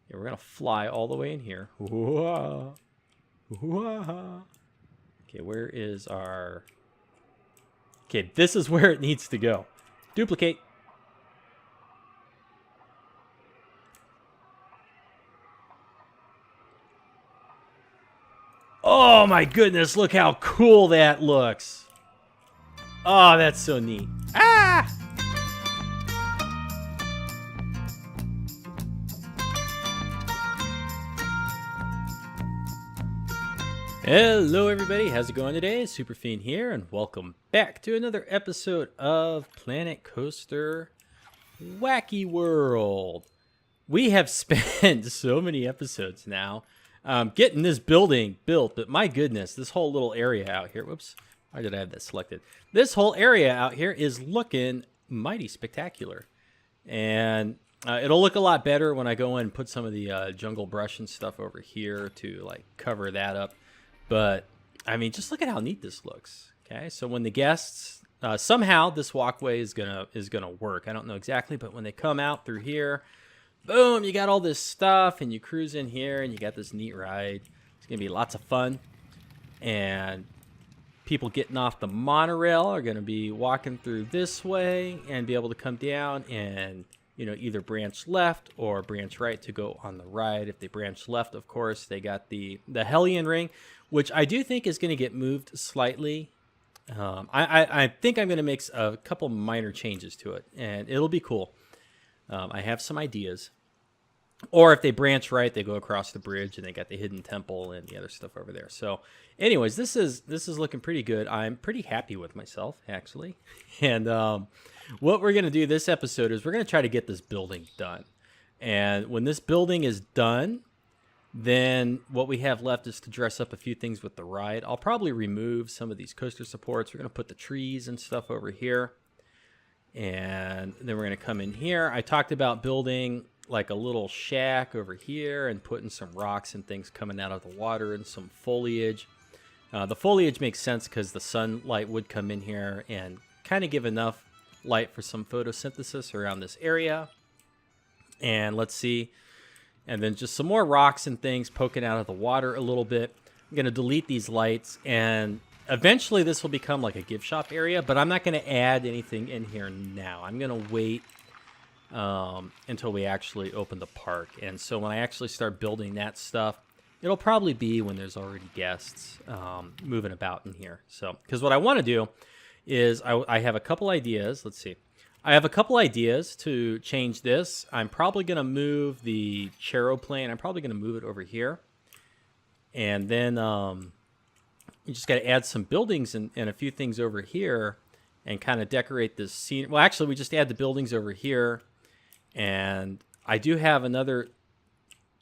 Yeah, we're going to fly all the way in here. Whoa. Whoa. Okay, where is our... Okay, this is where it needs to go. Duplicate. Oh my goodness, look how cool that looks. Oh, that's so neat. Ah! Hello everybody, how's it going today? Superfiend here, and welcome back to another episode of Planet Coaster Whacky World. We have spent so many episodes now getting this building built, but my goodness, this whole little area out here, whoops, why did I have that selected? This whole area out here is looking mighty spectacular. And it'll look a lot better when I go in and put some of the jungle brush and stuff over here to like cover that up. But I mean, just look at how neat this looks. Okay, so when the guests somehow this walkway is gonna work. I don't know exactly, but when they come out through here, boom, you got all this stuff, and you cruise in here, and you got this neat ride. It's gonna be lots of fun, and people getting off the monorail are gonna be walking through this way and be able to come down and either branch left or branch right to go on the ride. If they branch left, of course, they got the Hellion Ring, which I do think is going to get moved slightly. I think I'm going to make a couple minor changes to it, and it'll be cool. I have some ideas. Or if they branch right, they go across the bridge, and they got the hidden temple and the other stuff over there. So, anyways, this is looking pretty good. I'm pretty happy with myself, actually. And what we're going to do this episode is we're going to try to get this building done. And when this building is done, then what we have left is to dress up a few things with the ride. I'll probably remove some of these coaster supports. We're going to put the trees and stuff over here. And then we're going to come in here. I talked about building like a little shack over here and putting some rocks and things coming out of the water and some foliage. The foliage makes sense because the sunlight would come in here and kind of give enough light for some photosynthesis around this area. And let's see. And then just some more rocks and things poking out of the water a little bit. I'm going to delete these lights, and eventually this will become like a gift shop area, but I'm not going to add anything in here now. I'm going to wait until we actually open the park. And so when I actually start building that stuff, it'll probably be when there's already guests moving about in here. So, because what I want to do is I have a couple ideas. Let's see. I have a couple ideas to change this. I'm probably going to move the Charoplane. I'm probably going to move it over here. And then you just got to add some buildings and a few things over here and kind of decorate this scene. Well, actually, we just add the buildings over here. And I do have another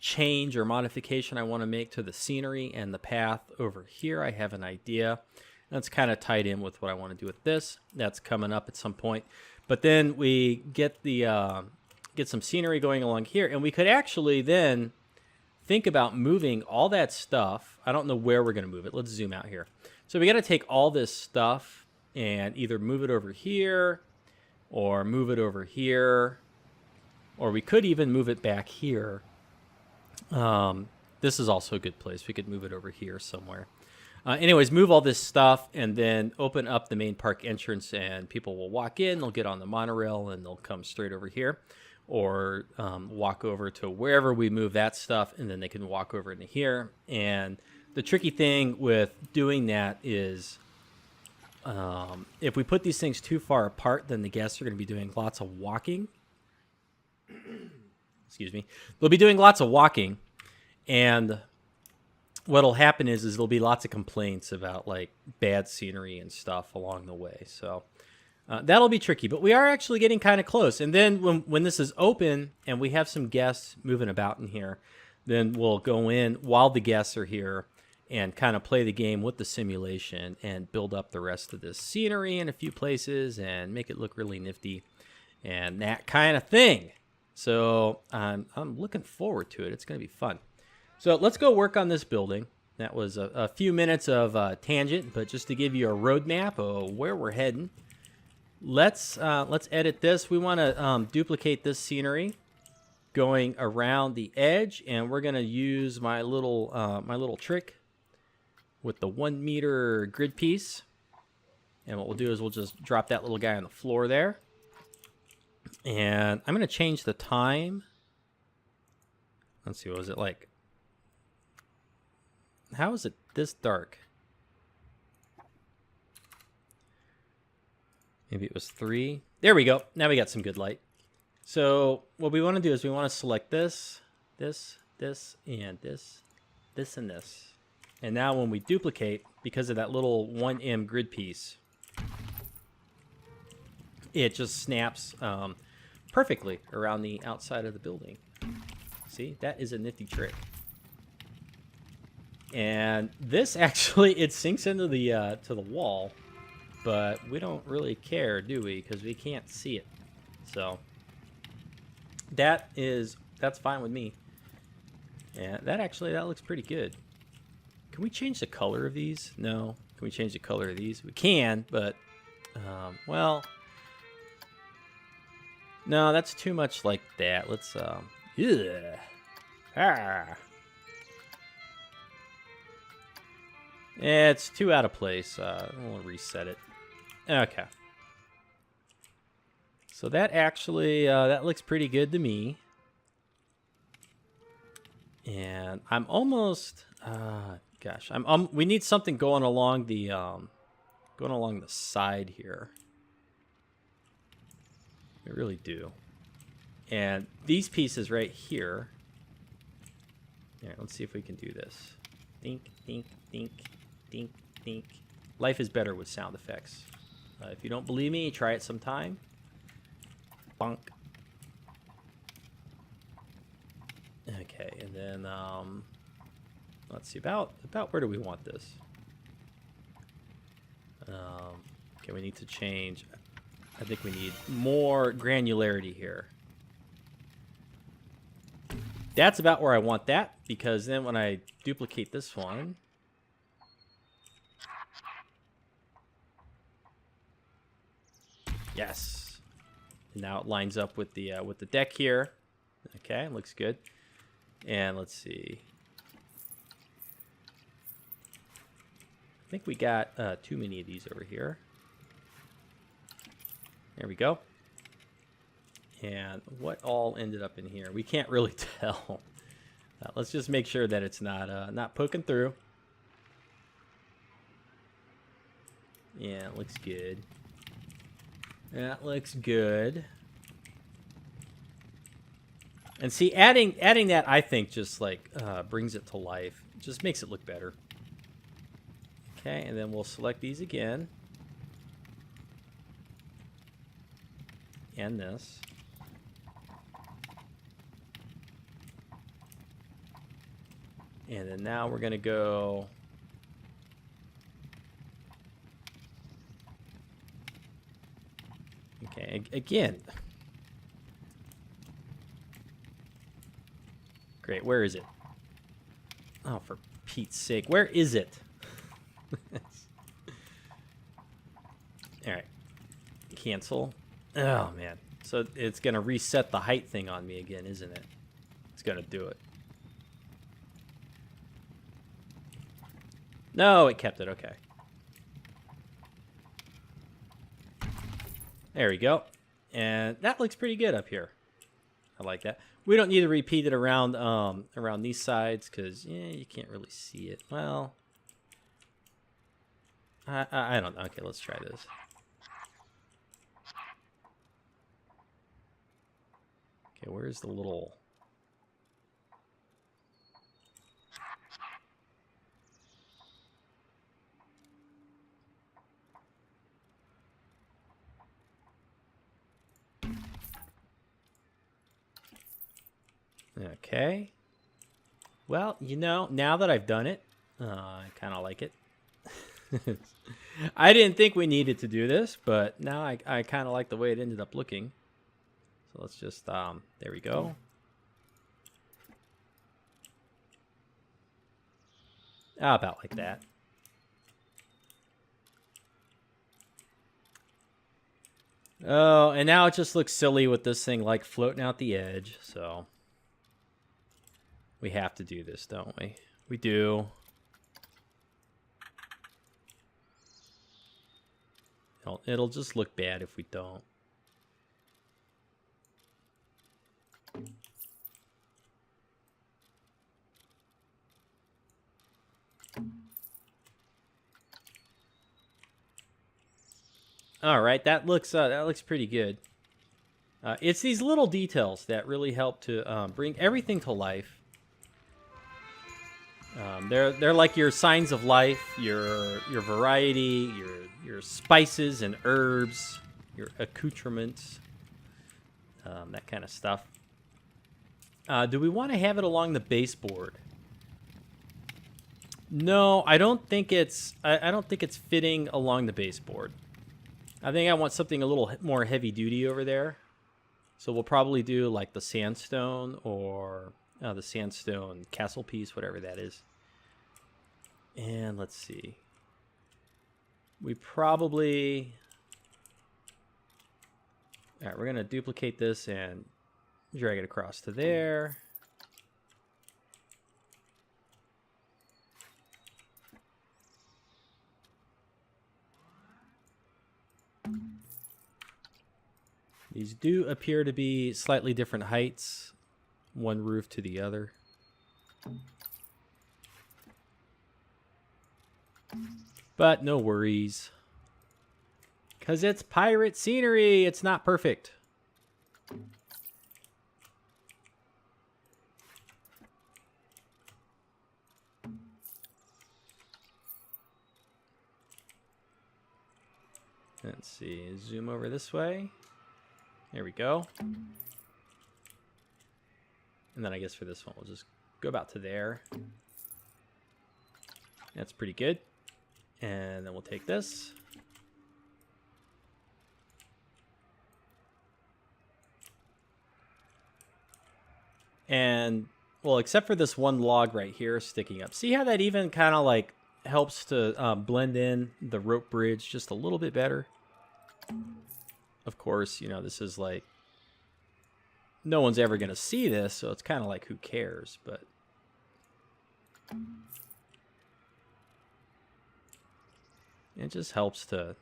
change or modification I want to make to the scenery and the path over here. I have an idea. That's kind of tied in with what I want to do with this. That's coming up at some point. But then we get the get some scenery going along here, and we could actually then think about moving all that stuff. I don't know where we're going to move it. Let's zoom out here. So we got to take all this stuff and either move it over here or move it over here, or we could even move it back here. This is also a good place. We could move it over here somewhere. Anyways, move all this stuff and then open up the main park entrance, and people will walk in, they'll get on the monorail, and they'll come straight over here, or walk over to wherever we move that stuff, and then they can walk over into here. And the tricky thing with doing that is if we put these things too far apart, then the guests are going to be doing lots of walking. Excuse me. They'll be doing lots of walking, and what'll happen is there'll be lots of complaints about like bad scenery and stuff along the way. So that'll be tricky, but we are actually getting kind of close. And then when this is open and we have some guests moving about in here, then we'll go in while the guests are here and kind of play the game with the simulation and build up the rest of this scenery in a few places and make it look really nifty and that kind of thing. So I'm looking forward to it. It's going to be fun. So let's go work on this building. That was a few minutes of tangent, but just to give you a roadmap of where we're heading. Let's edit this. We want to duplicate this scenery. going around the edge, and we're gonna use my little trick with the 1 meter grid piece. And what we'll do is we'll just drop that little guy on the floor there. And I'm gonna change the time. Let's see, what was it like? How is it this dark? Maybe it was 3. There we go. Now we got some good light. So what we want to do is we want to select this, this, and this, and this. And now when we duplicate, because of that little 1M grid piece, it just snaps perfectly around the outside of the building. See, that is a nifty trick. And this actually, it sinks into the to the wall, but we don't really care, do we? Because we can't see it. So that's fine with me. And that looks pretty good. Can we change the color of these? No. Can we change the color of these? We can, but well, no, that's too much like that. Let's yeah. It's too out of place. We'll reset it. Okay. So that actually, that looks pretty good to me. And I'm almost, gosh, we need something going along the side here. We really do. And these pieces right here. All right, let's see if we can do this. Think, think, think, think, think. Life is better with sound effects. If you don't believe me, try it sometime. Bonk. Okay, and then let's see, about where do we want this? Okay, we need to change. I think we need more granularity here. That's about where I want that, because then when I duplicate this one, yes, and now it lines up with the deck here. Okay, looks good. And let's see. I think we got too many of these over here. There we go. And what all ended up in here? We can't really tell. Let's just make sure that it's not poking through. Yeah, it looks good. That looks good. And see, adding that, I think, just like brings it to life. Just makes it look better. Okay, and then we'll select these again. And this. And then now we're going to go... Okay, again. Great, where is it? Oh, for Pete's sake, where is it? All right, cancel. Oh, man. So it's going to reset the height thing on me again, isn't it? It's going to do it. No, it kept it. Okay. There we go. And that looks pretty good up here. I like that. We don't need to repeat it around around these sides because you can't really see it. Well, I don't know. Okay, let's try this. Okay, where's the little... Okay. Well, you know, now that I've done it, I kind of like it. I didn't think we needed to do this, but now I kind of like the way it ended up looking. So let's just, there we go. About like that. Oh, and now it just looks silly with this thing like floating out the edge, so... We have to do this, don't we? We do. It'll just look bad if we don't. All right, that looks pretty good. It's these little details that really help to bring everything to life. They're like your signs of life, your variety, your spices and herbs, your accoutrements, that kind of stuff. Do we want to have it along the baseboard? No, I don't think it's. I don't think it's fitting along the baseboard. I think I want something a little more heavy duty over there. So we'll probably do like the sandstone or the sandstone castle piece, whatever that is. And let's see. We probably... All right, we're going to duplicate this and drag it across to there. These do appear to be slightly different heights, one roof to the other. But no worries. Because it's pirate scenery, it's not perfect. Let's see, zoom over this way. There we go. And then I guess for this one, we'll just go about to there. That's pretty good. And then we'll take this. And, well, except for this one log right here sticking up. See how that even kind of like helps to blend in the rope bridge just a little bit better? Of course, you know, this is like, no one's ever going to see this, so it's kind of like, who cares? But it just helps to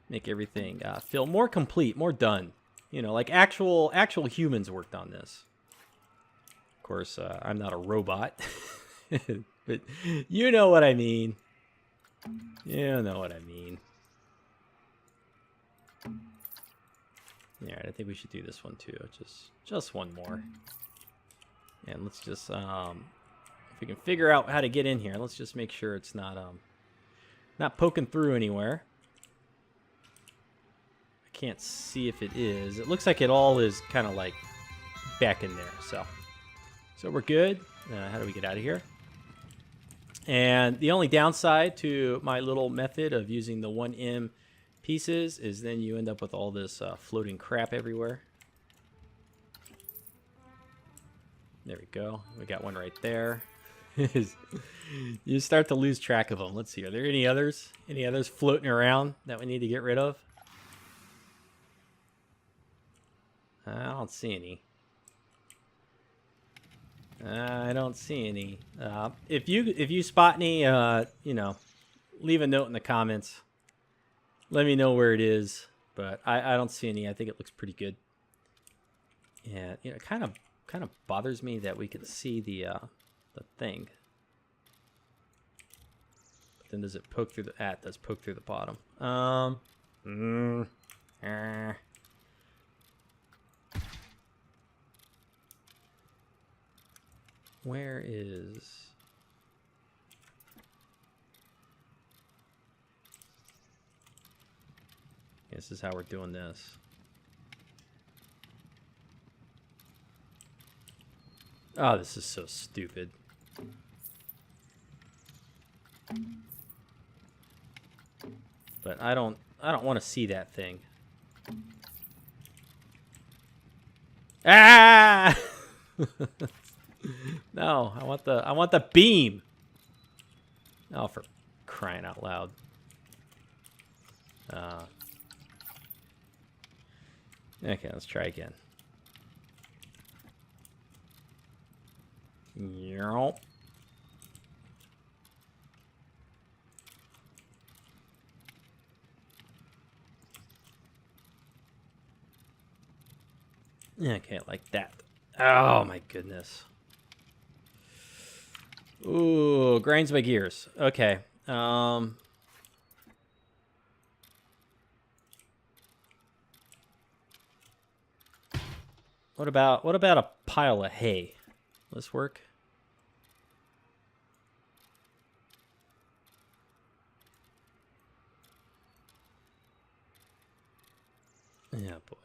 make everything feel more complete, more done. You know, like actual humans worked on this. Of course, I'm not a robot, but you know what I mean. You know what I mean. Yeah, I think we should do this one too. Just one more. And let's just if we can figure out how to get in here, let's just make sure it's not poking through anywhere. I can't see if it is. It looks like it all is kind of like back in there. So we're good. How do we get out of here? And the only downside to my little method of using the 1M pieces is then you end up with all this floating crap everywhere. There we go. We got one right there. You start to lose track of them. Let's see. Are there any others? Any others floating around that we need to get rid of? I don't see any. I don't see any. If you spot any, you know, leave a note in the comments. Let me know where it is, but I don't see any. I think it looks pretty good. And you know, it kind of bothers me that we can see the thing. But then does it poke through the? It does poke through the bottom. Where is? This is how we're doing this. Oh, this is so stupid. But I don't want to see that thing. Ah! No, I want the beam. Oh, for crying out loud. Okay, let's try again. Yep. Okay, like that. Oh my goodness. Ooh, grinds my gears. Okay. What about a pile of hay? Will this work? Yeah, boy.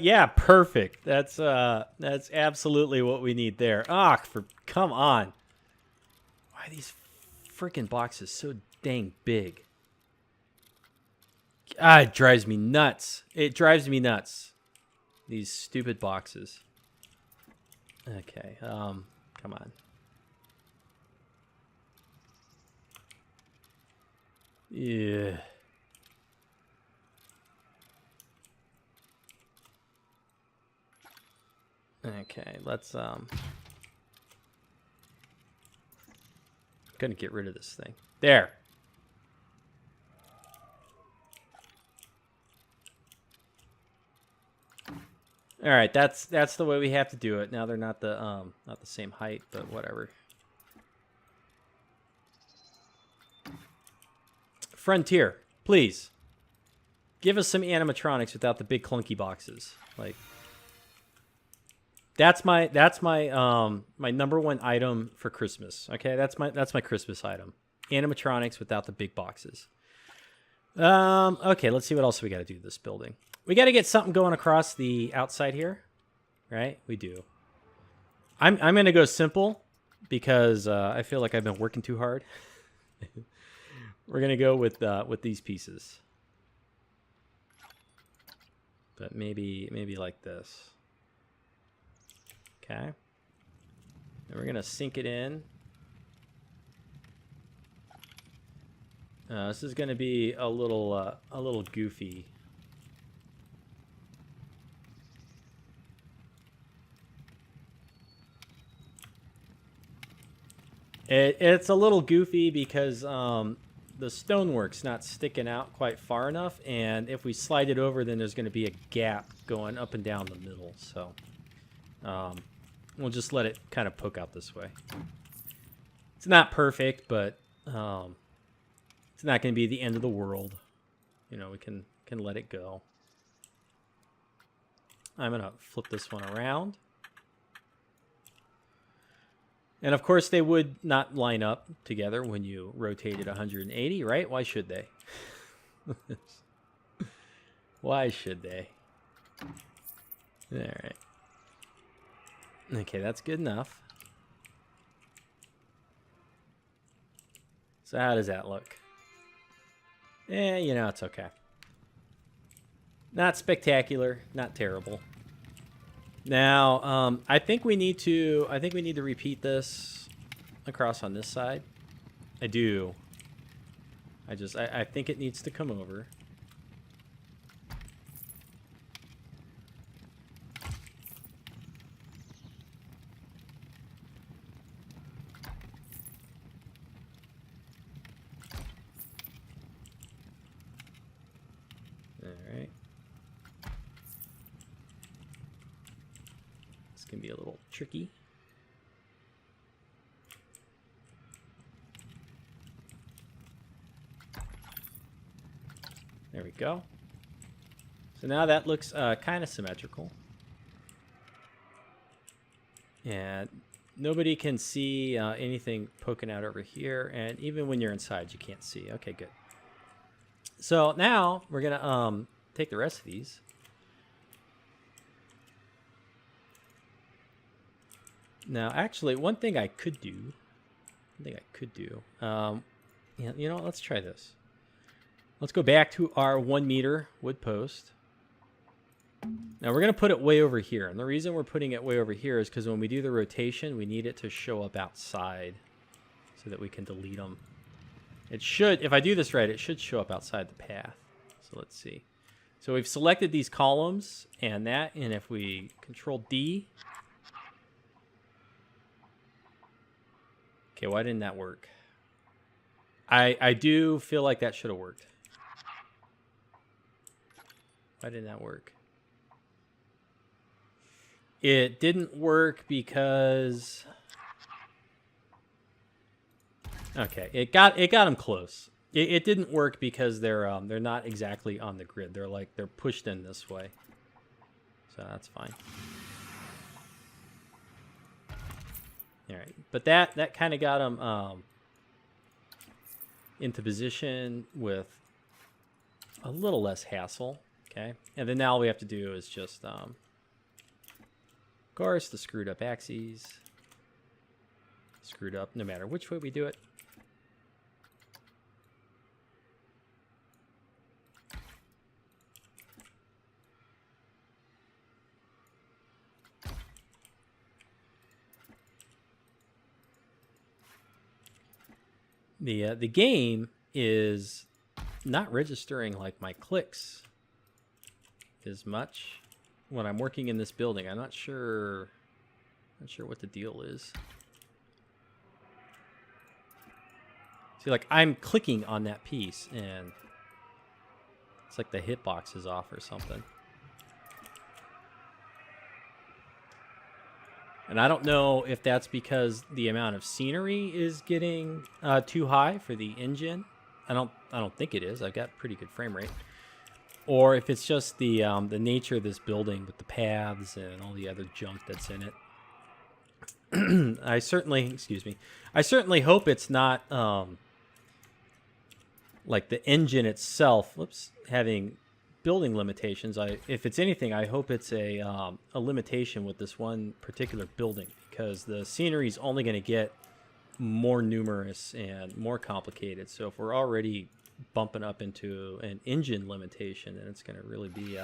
Yeah, perfect. That's absolutely what we need there. Ah, come on. Why are these freaking boxes so dang big? Ah, it drives me nuts. It drives me nuts. These stupid boxes. Okay, come on. Yeah. Okay, let's gonna get rid of this thing. There. All right, that's the way we have to do it. Now they're not the same height, but whatever. Frontier, please. Give us some animatronics without the big clunky boxes. Like that's my my number one item for Christmas. Okay, that's my Christmas item. Animatronics without the big boxes. Okay, let's see what else we got to do to this building. We got to get something going across the outside here, right? We do. I'm going to go simple because I feel like I've been working too hard. We're going to go with these pieces. But maybe like this. Okay. And we're going to sink it in. This is going to be a little goofy. It's a little goofy because the stonework's not sticking out quite far enough, and if we slide it over, then there's going to be a gap going up and down the middle. So we'll just let it kind of poke out this way. It's not perfect, but it's not going to be the end of the world. You know, we can let it go. I'm going to flip this one around. And of course, they would not line up together when you rotated 180, right? Why should they? Why should they? All right. Okay, that's good enough. So how does that look? You know, it's okay. Not spectacular, not terrible. Now, I think we need to repeat this across on this side. I do. I think it needs to come over. All right. Can be a little tricky. There we go. So now that looks kind of symmetrical. And nobody can see anything poking out over here, and even when you're inside you can't see. Okay, good. So now we're gonna take the rest of these. Now, actually, one thing I could do, you know, let's try this. Let's go back to our 1 meter wood post. Now we're going to put it way over here. And the reason we're putting it way over here is because when we do the rotation, we need it to show up outside so that we can delete them. It should, if I do this right, it should show up outside the path. So let's see. So we've selected these columns and that, and if we control D. Okay, why didn't that work? I do feel like that should have worked. Why didn't that work? It didn't work because... Okay, it got them close. It didn't work because they're not exactly on the grid. They're pushed in this way. So that's fine. All right, but that kind of got them into position with a little less hassle. Okay, and then now all we have to do is just of course the screwed up axes. Screwed up no matter which way we do it. The game is not registering like my clicks as much when I'm working in this building. I'm not sure what the deal is. See, like I'm clicking on that piece and it's like the hitbox is off or something. And I don't know if that's because the amount of scenery is getting too high for the engine. I don't think it is. I've got pretty good frame rate. Or if it's just the nature of this building with the paths and all the other junk that's in it. I certainly hope it's not like the engine itself. Having building limitations. If it's anything, I hope it's a limitation with this one particular building, because the scenery is only going to get more numerous and more complicated. So if we're already bumping up into an engine limitation, then it's going to really be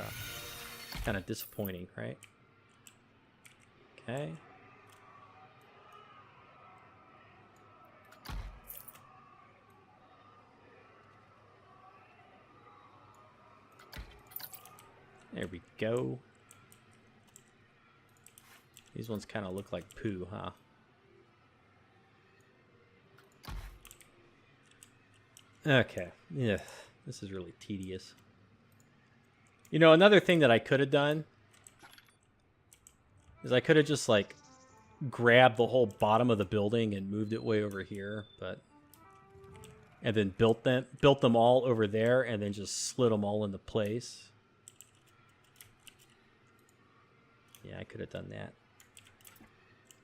kind of disappointing, right? Okay. There we go. These ones kind of look like poo, huh? Okay. Yeah, this is really tedious. You know, another thing that I could have done is I could have just like grabbed the whole bottom of the building and moved it way over here, and then built them all over there and then just slid them all into place. Yeah, I could have done that.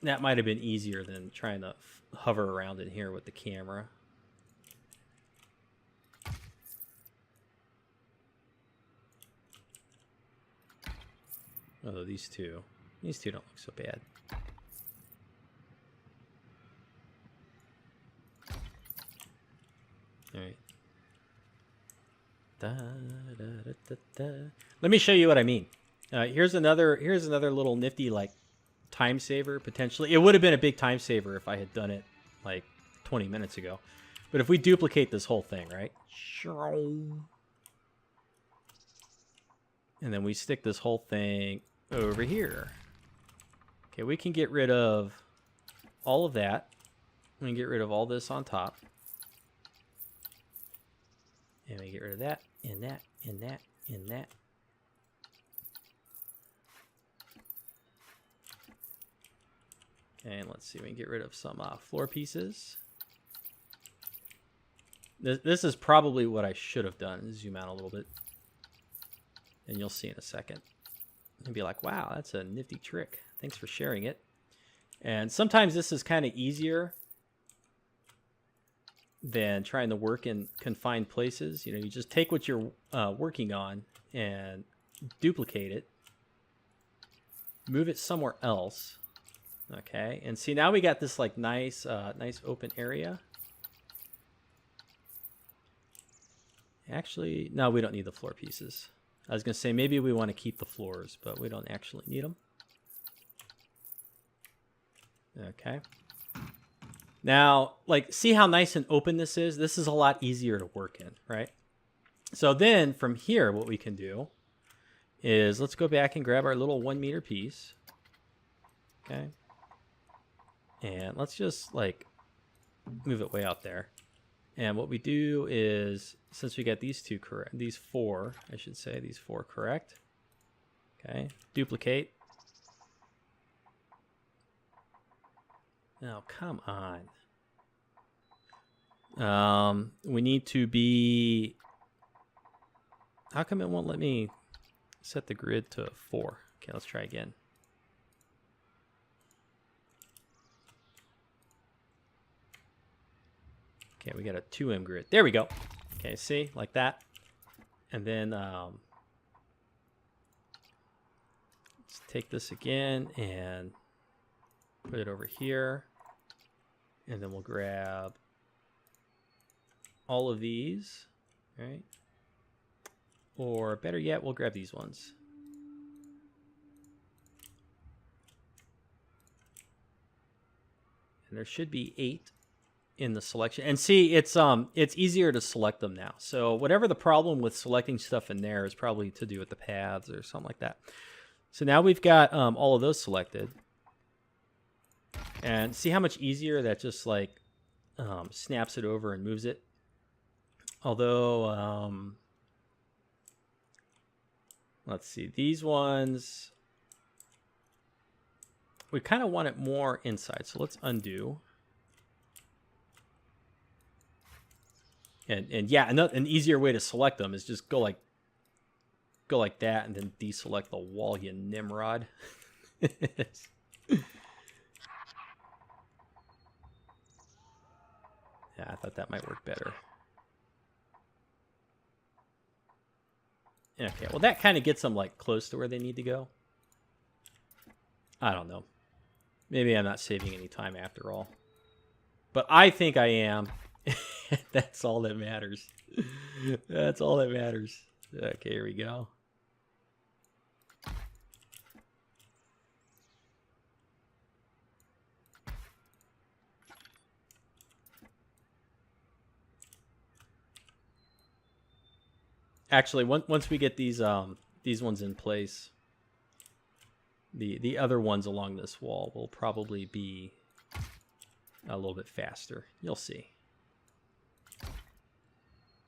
That might have been easier than trying to hover around in here with the camera. Although these two don't look so bad. All right. Let me show you what I mean. Here's another little nifty like time saver potentially. It would have been a big time saver if I had done it like 20 minutes ago. But if we duplicate this whole thing, right? And then we stick this whole thing over here. Okay, we can get rid of all of that. We can get rid of all this on top. And we get rid of that, and that, and that, and that. And let's see, we can get rid of some floor pieces. This is probably what I should have done. Zoom out a little bit. And you'll see in a second. And be like, wow, that's a nifty trick. Thanks for sharing it. And sometimes this is kind of easier than trying to work in confined places. You know, you just take what you're working on and duplicate it. Move it somewhere else. Okay, and see now we got this like nice open area. Actually, no, we don't need the floor pieces. I was gonna say maybe we want to keep the floors, but we don't actually need them. Okay. Now, like, see how nice and open this is? This is a lot easier to work in, right? So then from here, what we can do is let's go back and grab our little 1 meter piece. Okay. And let's just like move it way out there. And what we do is, since we got these two correct, these four, I should say, these four correct. Okay, duplicate. Now, come on. We need to be, how come it won't let me set the grid to 4? Okay, let's try again. Okay, we got a 2M grid. There we go. Okay, see, like that. And then let's take this again and put it over here. And then we'll grab all of these, right? Or better yet, we'll grab these ones. And there should be 8 in the selection. And see, it's easier to select them now. So whatever the problem with selecting stuff in there is probably to do with the paths or something like that. So now we've got all of those selected. And see how much easier that just like snaps it over and moves it. Although, let's see, these ones, we kind of want it more inside. So let's undo. And yeah, an easier way to select them is just go like that and then deselect the wall, you Nimrod. Yeah, I thought that might work better. Okay, well that kind of gets them like close to where they need to go. I don't know. Maybe I'm not saving any time after all. But I think I am. That's all that matters. That's all that matters. Okay, here we go. Actually, once we get these ones in place, the other ones along this wall will probably be a little bit faster. You'll see.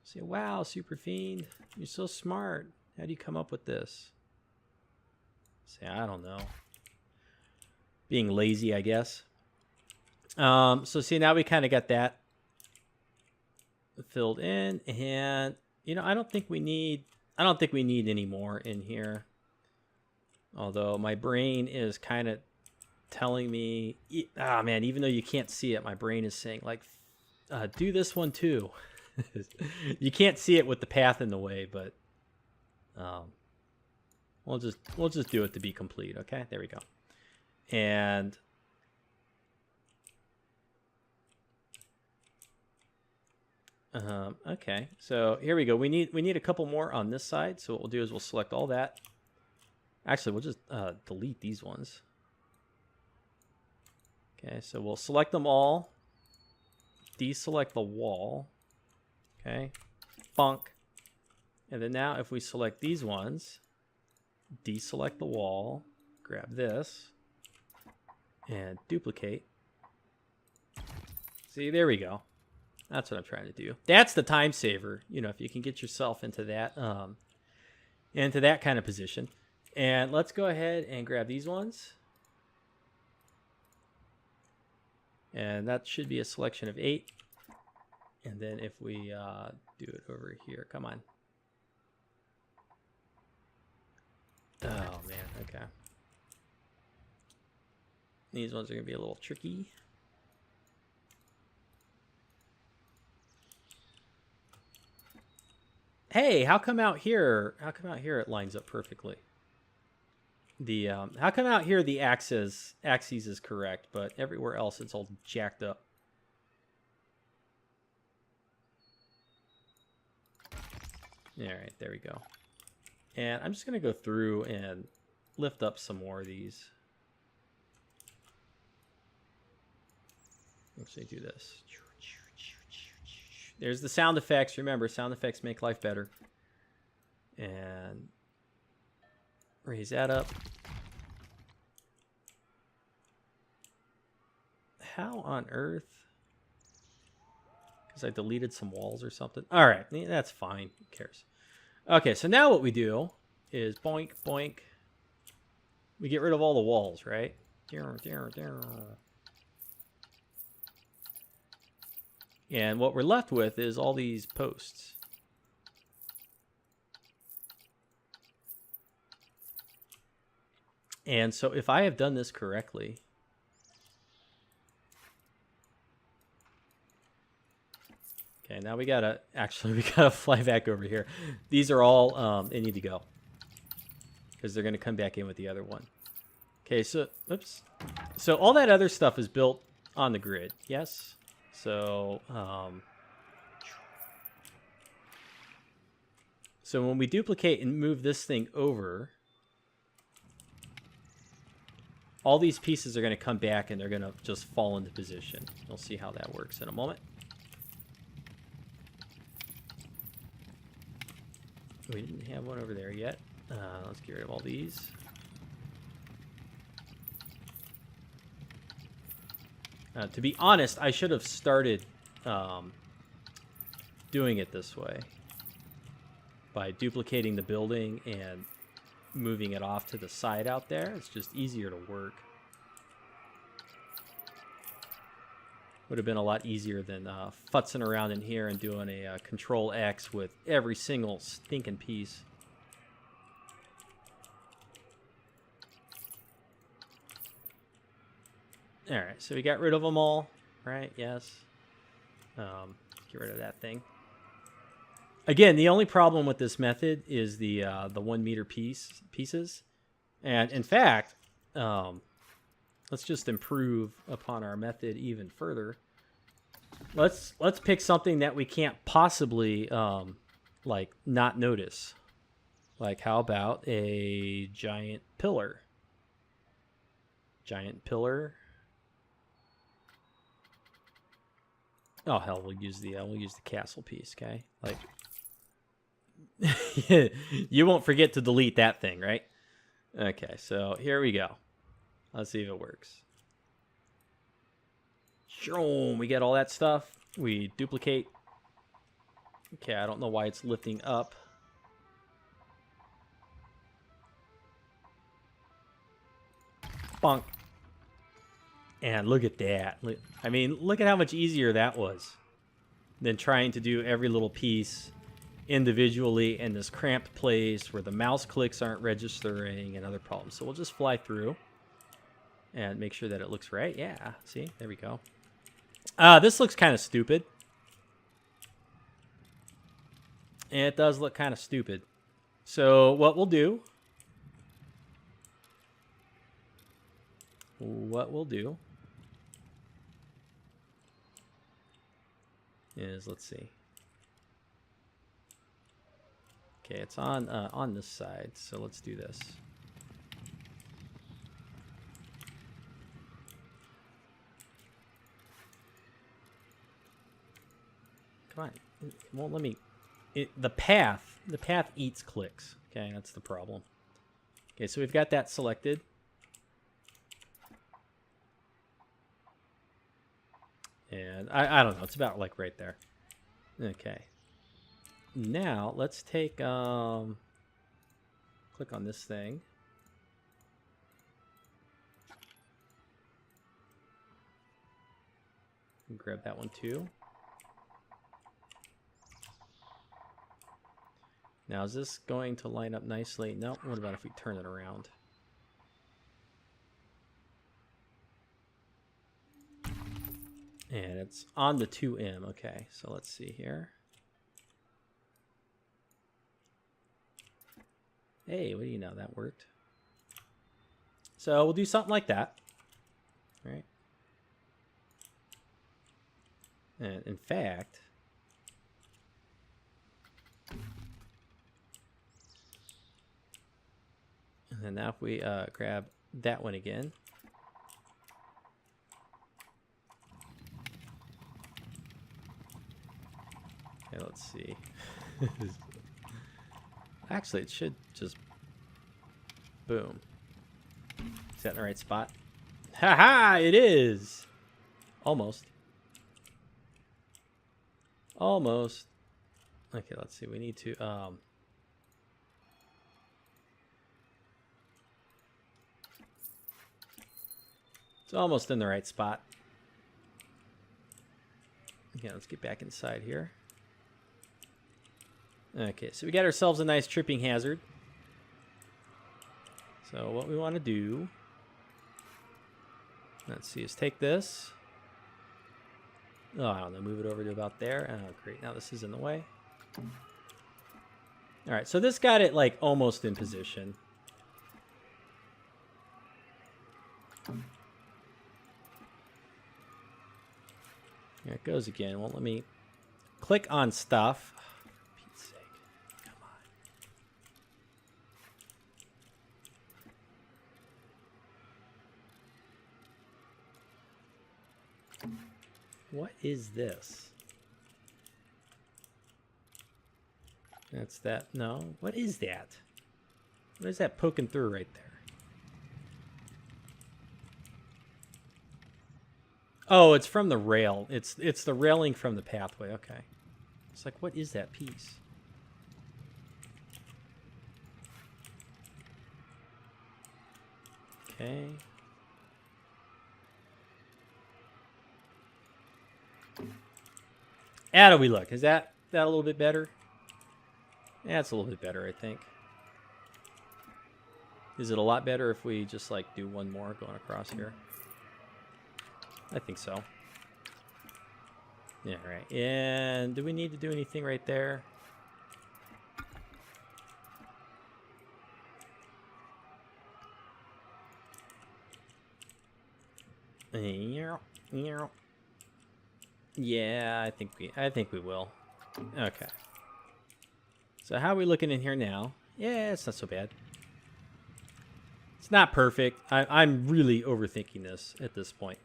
Say, wow, Superfiend, you're so smart. How do you come up with this? Say, I don't know. Being lazy, I guess. So see, now we kind of got that filled in, and you know, I don't think we need any more in here. Although my brain is kind of telling me, man, even though you can't see it, my brain is saying like, do this one too. You can't see it with the path in the way, but we'll just do it to be complete. Okay, there we go. And okay, so here we go. We need a couple more on this side. So what we'll do is we'll select all that. Actually, we'll just delete these ones. Okay, so we'll select them all. Deselect the wall. Okay, bunk. And then now if we select these ones, deselect the wall, grab this, and duplicate. See, there we go. That's what I'm trying to do. That's the time saver. You know, if you can get yourself into that kind of position. And let's go ahead and grab these ones. And that should be a selection of 8. And then if we do it over here, come on. Oh, man, okay. These ones are going to be a little tricky. Hey, how come out here it lines up perfectly? The how come out here the axis is correct, but everywhere else it's all jacked up? All right, there we go. And I'm just going to go through and lift up some more of these. Actually, do this. There's the sound effects. Remember, sound effects make life better. And Raise that up. How on earth? Because I deleted some walls or something. All right, that's fine. Who cares? Okay, so now what we do is boink, boink. We get rid of all the walls, right? And what we're left with is all these posts. And so if I have done this correctly, okay, now we gotta fly back over here. These are all they need to go because they're gonna come back in with the other one. Okay, so oops. So all that other stuff is built on the grid, yes. So so when we duplicate and move this thing over, all these pieces are going to come back and they're going to just fall into position. We'll see how that works in a moment. We didn't have one over there yet. Let's get rid of all these. To be honest, I should have started doing it this way by duplicating the building and moving it off to the side out there. It's just easier to work. Would have been a lot easier than futzing around in here and doing a Control X with every single stinking piece. All right, so we got rid of them all, right? Yes. Get rid of that thing. Again, the only problem with this method is the 1 meter pieces. And in fact, let's just improve upon our method even further. Let's pick something that we can't possibly like not notice. Like how about a giant pillar? Giant pillar. Oh hell, we'll use the castle piece, okay? Like you won't forget to delete that thing, right? Okay, so here we go. Let's see if it works. We get all that stuff. We duplicate. Okay, I don't know why it's lifting up. Bonk. And look at that. I mean, look at how much easier that was than trying to do every little piece individually in this cramped place where the mouse clicks aren't registering and other problems. So we'll just fly through and make sure that it looks right. Yeah, see? There we go. This looks kind of stupid. And it does look kind of stupid. So what we'll do is, let's see. Okay, it's on this side, so let's do this. Come on, it won't let me. The path eats clicks. Okay, that's the problem. Okay, so we've got that selected. And I don't know, it's about like right there. Okay. Now let's take click on this thing. And grab that one too. Now is this going to line up nicely? No. What about if we turn it around? And it's on the 2M. Okay, so let's see here. Hey, what do you know? That worked. So we'll do something like that. All right. And in fact, and then now if we grab that one again. Okay, let's see. Actually, it should just Boom. Is that in the right spot? Ha-ha! It is! Almost. Almost. Okay, let's see. We need to... It's almost in the right spot. Okay, let's get back inside here. Okay, so we got ourselves a nice tripping hazard. So what we want to do... Let's see, is take this. Oh, I don't know, move it over to about there. Oh, great. Now this is in the way. All right, so this got it like almost in position. Here it goes again. Won't let me click on stuff. Oh, for Pete's sake. Come on. What is this? That's that. No. What is that? What is that poking through right there? Oh, it's from the rail. It's the railing from the pathway. Okay. It's like, what is that piece? Okay. How do we look? Is that a little bit better? Yeah, it's a little bit better, I think. Is it a lot better if we just like do one more going across here? I think so. Yeah, right. And do we need to do anything right there? Yeah, I think we will. Okay. So how are we looking in here now? Yeah, it's not so bad. It's not perfect. I'm really overthinking this at this point.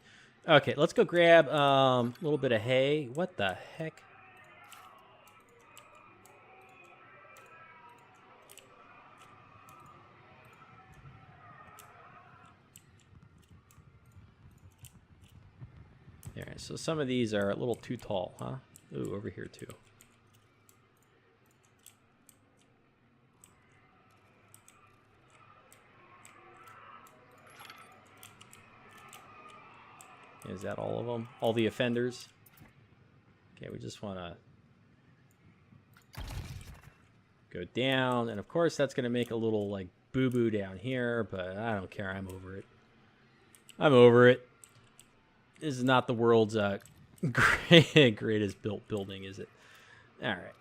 Okay, let's go grab a little bit of hay. What the heck? All right, so some of these are a little too tall, huh? Ooh, over here too. Is that all of them? All the offenders? Okay, we just want to go down. And of course, that's going to make a little like boo-boo down here, but I don't care. I'm over it. I'm over it. This is not the world's greatest built building, is it? All right.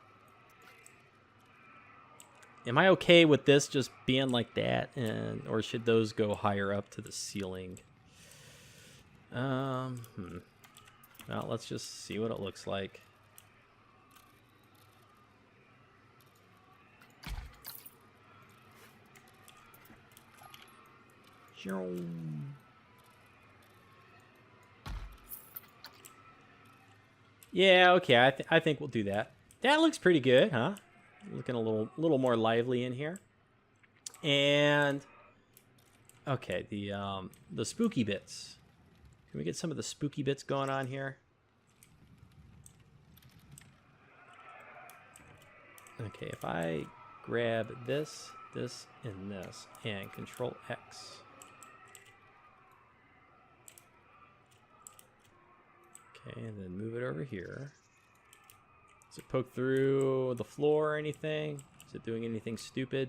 Am I okay with this just being like that? Or should those go higher up to the ceiling? Well, let's just see what it looks like. Yeah, okay. I think we'll do that. That looks pretty good, huh? Looking a little more lively in here. And okay, the spooky bits. Can we get some of the spooky bits going on here? Okay, if I grab this, this, and this, and Control X. Okay, and then move it over here. Does it poke through the floor or anything? Is it doing anything stupid?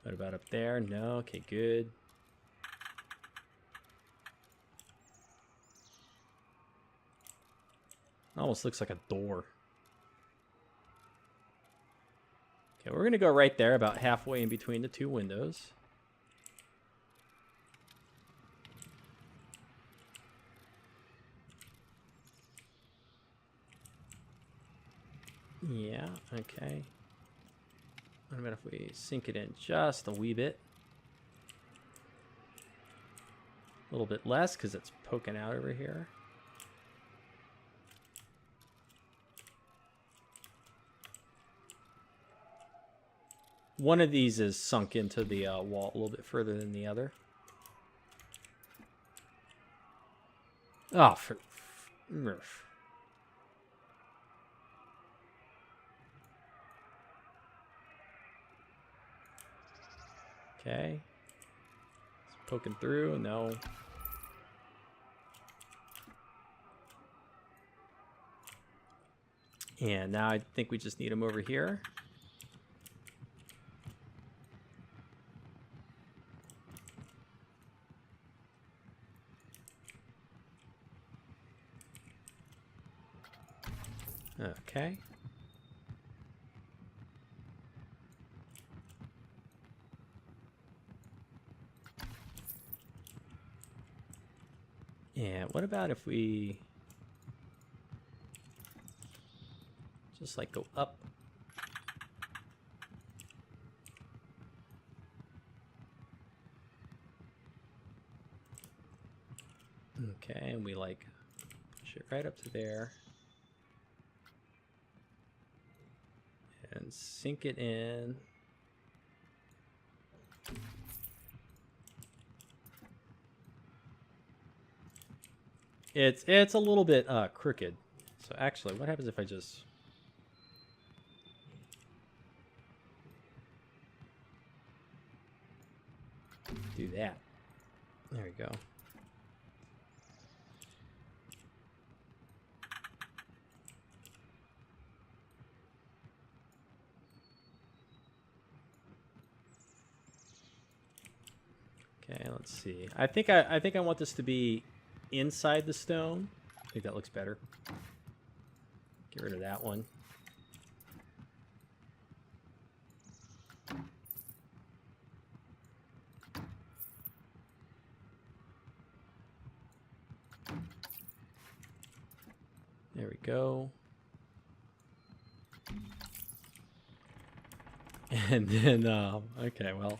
What about up there? No? Okay, good. Almost looks like a door. Okay, we're going to go right there, about halfway in between the two windows. Yeah, okay. What about if we sink it in just a wee bit? A little bit less because it's poking out over here. one of these is sunk into the wall a little bit further than the other. Oh, okay. It's poking through. No. And now I think we just need them over here. Okay. And what about if we just like go up? Okay, and we like push it right up to there. And sink it in. It's a little bit crooked. So actually, what happens if I just do that? There we go. Okay, let's see. I think I want this to be inside the stone. I think that looks better. Get rid of that one. There we go. And then, okay, well.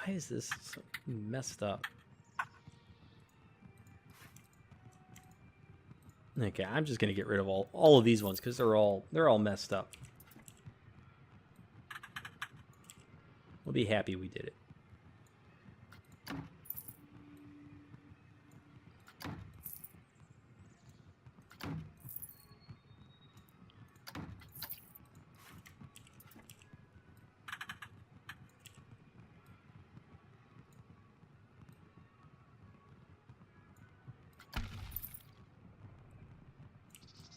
Why is this so messed up? Okay, I'm just gonna get rid of all of these ones because they're all messed up. We'll be happy we did it.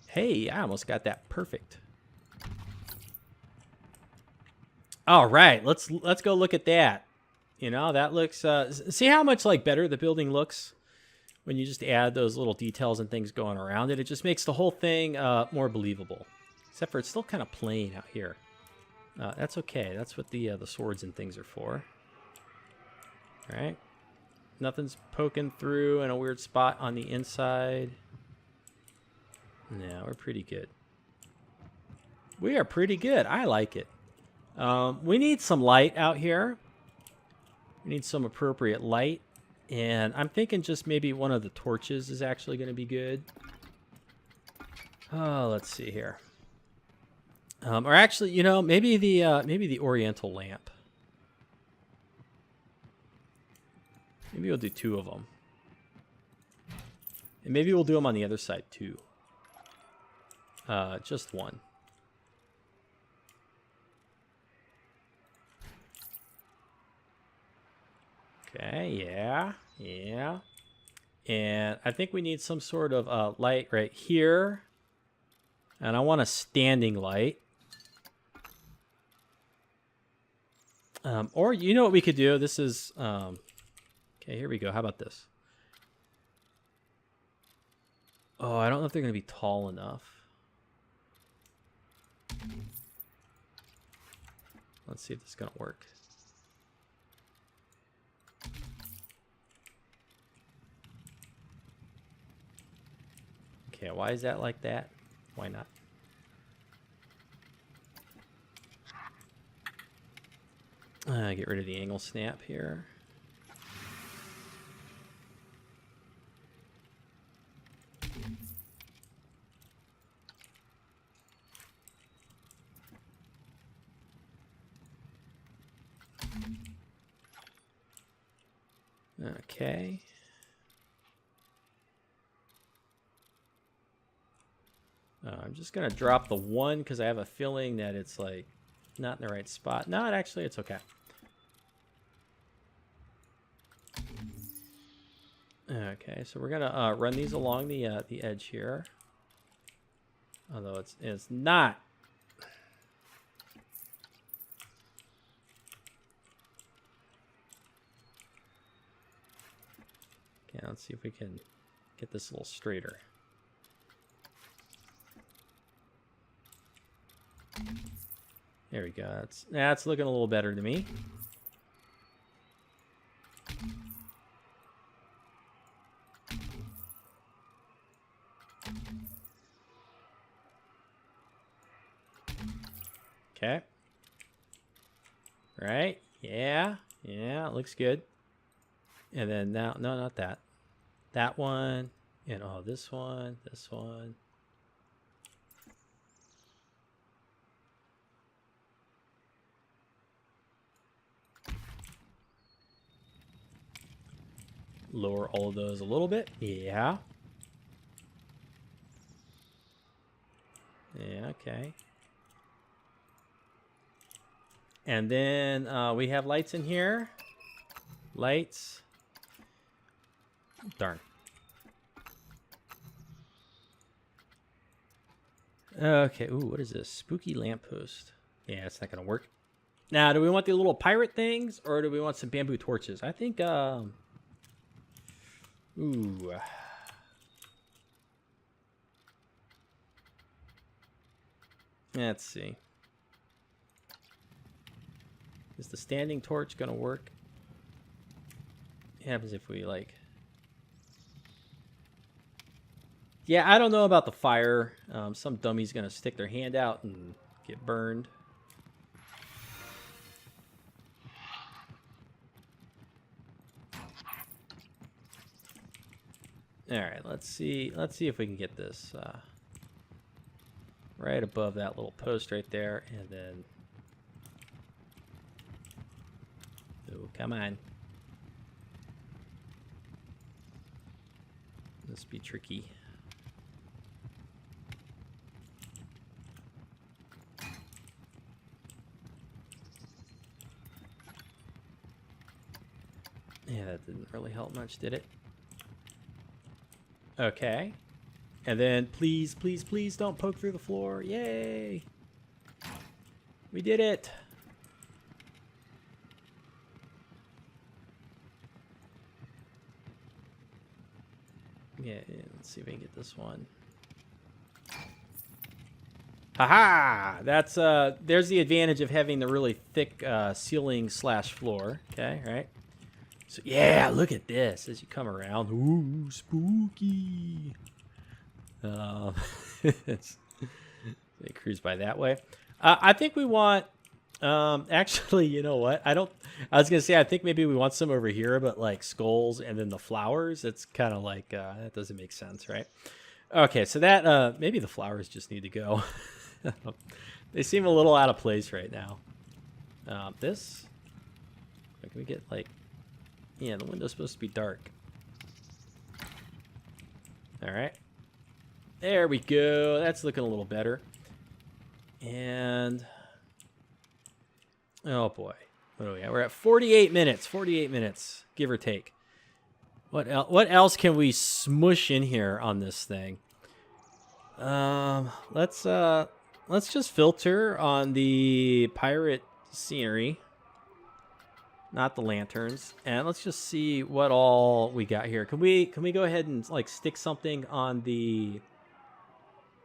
Hey, I almost got that perfect. All right, let's go look at that. You know, that looks see how much like better the building looks when you just add those little details and things going around it. It just makes the whole thing more believable. Except for it's still kind of plain out here. That's okay. That's what the swords and things are for. All right. Nothing's poking through in a weird spot on the inside. No, we're pretty good. We are pretty good. I like it. We need some light out here. We need some appropriate light. And I'm thinking just maybe one of the torches is actually going to be good. Oh, let's see here. Or actually, you know, maybe the Oriental lamp. Maybe we'll do 2 of them. And maybe we'll do them on the other side too. Just 1. Okay, yeah. And I think we need some sort of light right here. And I want a standing light. Or you know what we could do? This is... okay, here we go. How about this? Oh, I don't know if they're going to be tall enough. Let's see if this is going to work. Okay, why is that like that? Why not? Get rid of the angle snap here. Okay. I'm just going to drop the one because I have a feeling that it's like not in the right spot. No, actually, it's okay. Okay, so we're going to run these along the edge here. Although it's not. Okay, let's see if we can get this a little straighter. There we go. That's looking a little better to me. Okay. Right. Yeah. Yeah, it looks good. And then now, no, not that. That one. And oh, this one. This one. Lower all of those a little bit. Yeah. Yeah, okay. And then we have lights in here. Lights. Darn. Okay. Ooh, what is this? Spooky lamppost. Yeah, it's not going to work. Now, do we want the little pirate things or do we want some bamboo torches? I think, ooh. Let's see. Is the standing torch going to work? What happens if we, like... Yeah, I don't know about the fire. Some dummy's going to stick their hand out and get burned. All right, let's see if we can get this right above that little post right there, and then... Oh, come on. This be tricky. Yeah, that didn't really help much, did it? Okay. And then please, please, please don't poke through the floor. Yay! We did it! Yeah, let's see if we can get this one. Haha! That's there's the advantage of having the really thick ceiling slash floor. Okay, right? So yeah, look at this as you come around. Ooh, spooky. They cruise by that way. I think we want. Actually, you know what? I was gonna say I think maybe we want some over here, but like skulls and then the flowers. It's kind of like that doesn't make sense, right? Okay, so that maybe the flowers just need to go. They seem a little out of place right now. This. Can we get like? Yeah, the window's supposed to be dark. All right. There we go. That's looking a little better. And oh boy, what are we at? We're at 48 minutes. 48 minutes, give or take. What else can we smush in here on this thing? Let's just filter on the pirate scenery, not the lanterns, and let's just see what all we got here. Can we go ahead and like stick something on the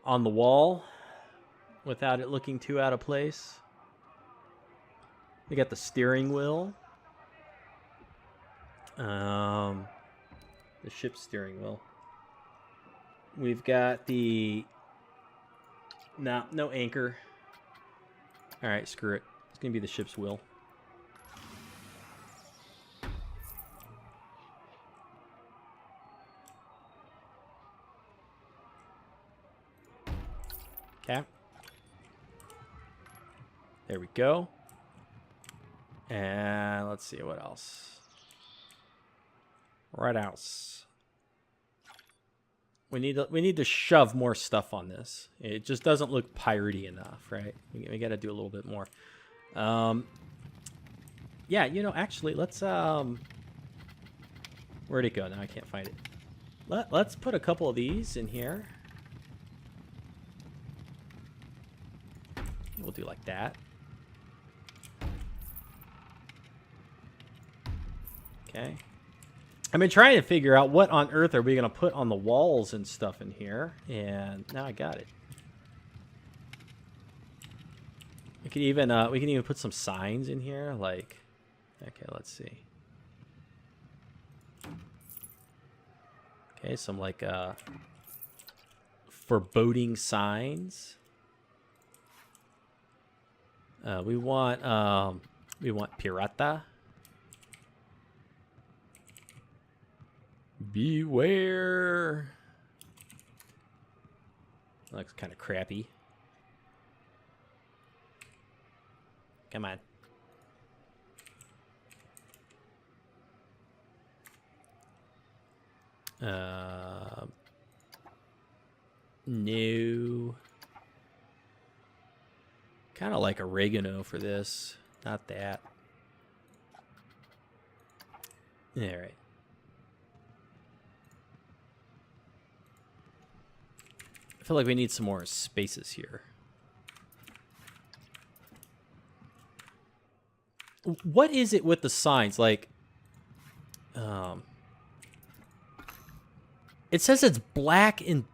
wall without it looking too out of place? We got the steering wheel. The ship's steering wheel. We've got the... No anchor. Alright, screw it. It's going to be the ship's wheel. Okay. There we go. And let's see what else. What else? We need to shove more stuff on this. It just doesn't look piratey enough, right? We got to do a little bit more. Yeah, you know, actually, let's where'd it go? Now I can't find it. Let's put a couple of these in here. We'll do like that. Okay. I've been trying to figure out what on earth are we going to put on the walls and stuff in here, and now I got it. We can even put some signs in here, like, okay, let's see. Okay, some like foreboding signs. We want pirata. Beware. Looks kind of crappy. Come on. No. Kind of like oregano for this. Not that. All right. I feel like we need some more spaces here. What is it with the signs? Like, it says it's black and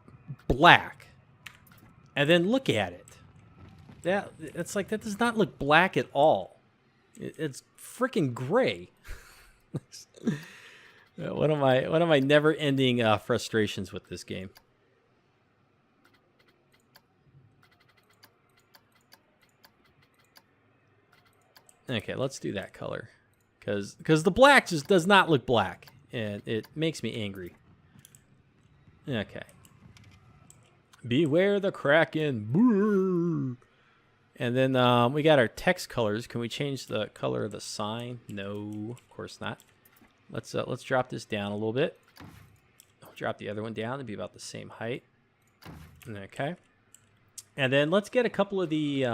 black, and then look at it. It's like that does not look black at all. It's freaking gray. One of my never-ending frustrations with this game. Okay, let's do that color, because the black just does not look black, and it makes me angry. Okay. Beware the Kraken. Brrr. And then we got our text colors. Can we change the color of the sign? No, of course not. Let's drop this down a little bit. I'll drop the other one down to be about the same height. Okay. And then let's get a couple of the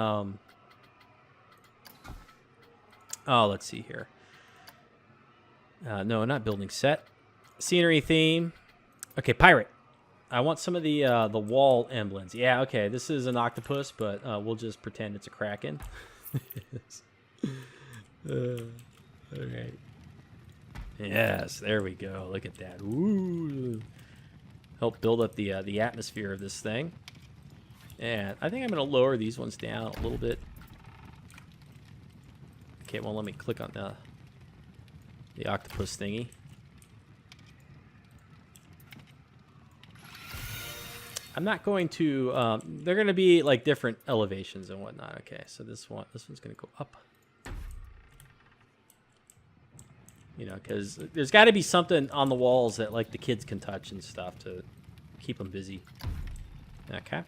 oh, let's see here. No, not building set. Scenery theme. Okay, pirate. I want some of the wall emblems. Yeah, okay, this is an octopus, but we'll just pretend it's a kraken. All right. Yes, there we go. Look at that. Ooh. Help build up the atmosphere of this thing. And I think I'm going to lower these ones down a little bit. Okay, well, let me click on the octopus thingy. I'm not going to, they're going to be like different elevations and whatnot. Okay, so this one's going to go up. You know, because there's got to be something on the walls that like the kids can touch and stuff to keep them busy. Okay.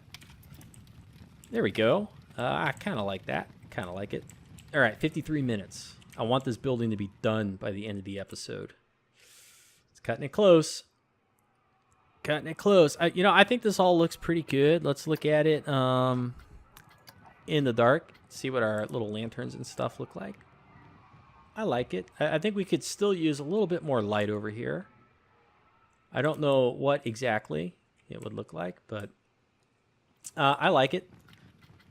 There we go. I kind of like that. Kind of like it. All right, 53 minutes. I want this building to be done by the end of the episode. It's cutting it close. Cutting it close. You know, I think this all looks pretty good. Let's look at it in the dark. See what our little lanterns and stuff look like. I like it. I think we could still use a little bit more light over here. I don't know what exactly it would look like, but I like it.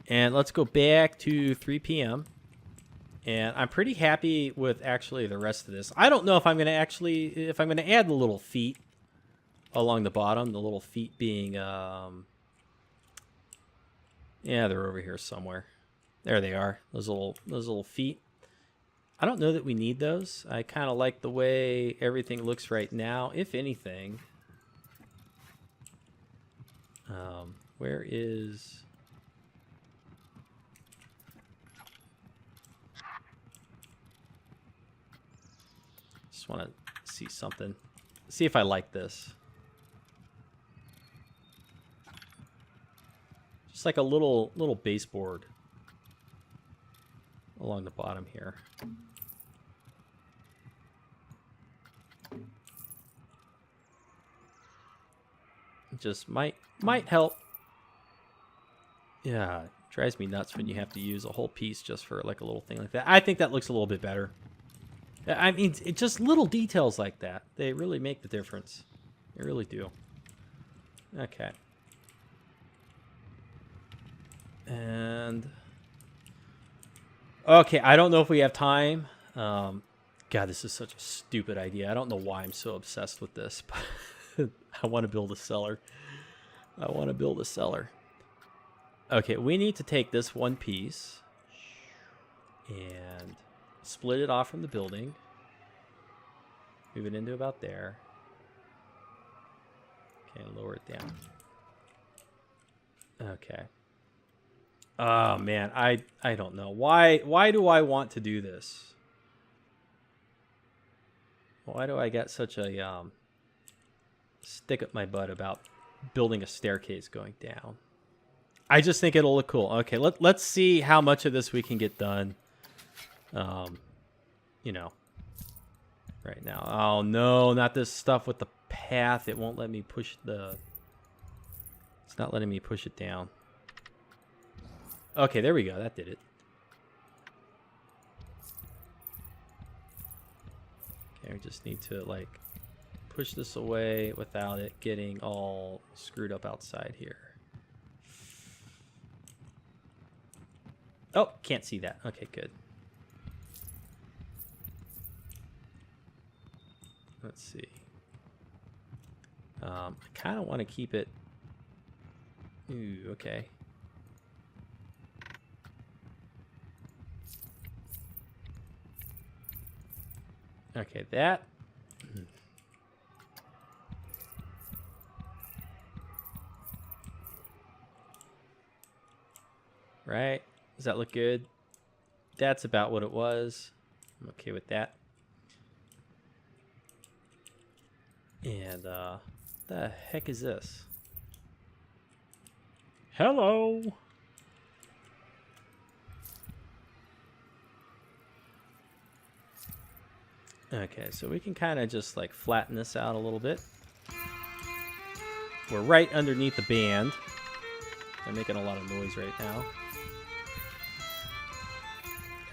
And let's go back to 3 p.m. And I'm pretty happy with actually the rest of this. I don't know if I'm going to add the little feet along the bottom, the little feet being, yeah, they're over here somewhere. There they are, those little feet. I don't know that we need those. I kind of like the way everything looks right now. If anything, where is... Just want to see something. See if I like this. Just like a little baseboard along the bottom here. Just might help. Yeah, it drives me nuts when you have to use a whole piece just for like a little thing like that. I think that looks a little bit better. I mean, it's just little details like that. They really make the difference. They really do. Okay. And... okay, I don't know if we have time. God, this is such a stupid idea. I don't know why I'm so obsessed with this, but I want to build a cellar. I want to build a cellar. Okay, we need to take this one piece and split it off from the building. Move it into about there. Okay, lower it down. Okay. Oh man, I don't know. Why do I want to do this? Why do I get such a stick up my butt about building a staircase going down? I just think it'll look cool. Okay, let's see how much of this we can get done. You know, right now. Oh no, not this stuff with the path. It won't let me push the... it's not letting me push it down. Okay, there we go. That did it. Okay, we just need to like push this away without it getting all screwed up outside here. Oh, can't see that. Okay, good. Let's see. I kind of want to keep it... ooh, okay. Okay, that... right? Does that look good? That's about what it was. I'm okay with that. And, the heck is this? Hello! Okay, so we can kind of just, like, flatten this out a little bit. We're right underneath the band. They're making a lot of noise right now.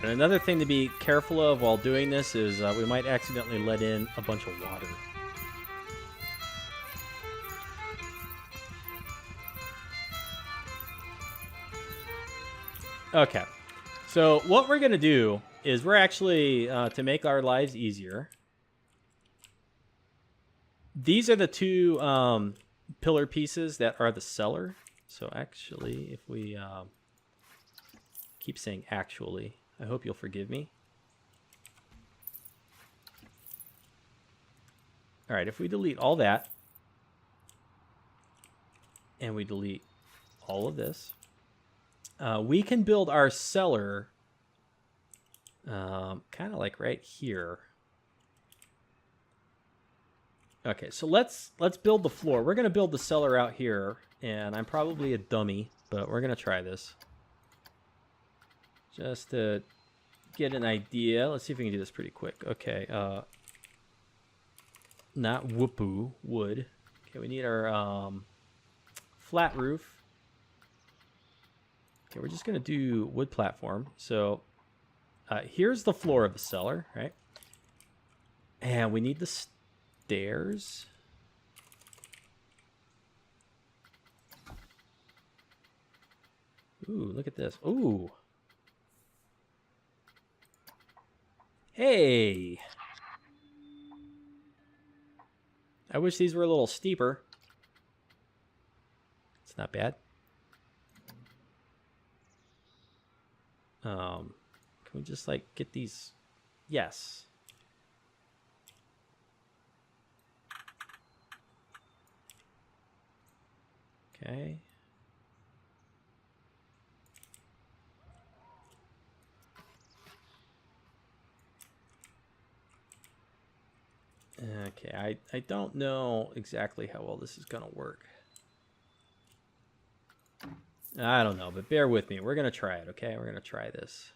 And another thing to be careful of while doing this is we might accidentally let in a bunch of water. Okay, so what we're going to do is we're actually, to make our lives easier, these are the two pillar pieces that are the cellar. So actually, if we keep saying actually, I hope you'll forgive me. All right, if we delete all that, and we delete all of this, we can build our cellar kind of like right here. Okay, so let's build the floor. We're going to build the cellar out here, and I'm probably a dummy, but we're going to try this. Just to get an idea. Let's see if we can do this pretty quick. Okay, not whoopoo, wood. Okay, we need our flat roof. Okay, we're just going to do wood platform. So here's the floor of the cellar, right? And we need the stairs. Ooh, look at this. Ooh. Hey. I wish these were a little steeper. It's not bad. Can we just like get these? Yes. Okay. Okay, I don't know exactly how well this is going to work. I don't know, but bear with me. We're going to try it, okay? We're going to try this.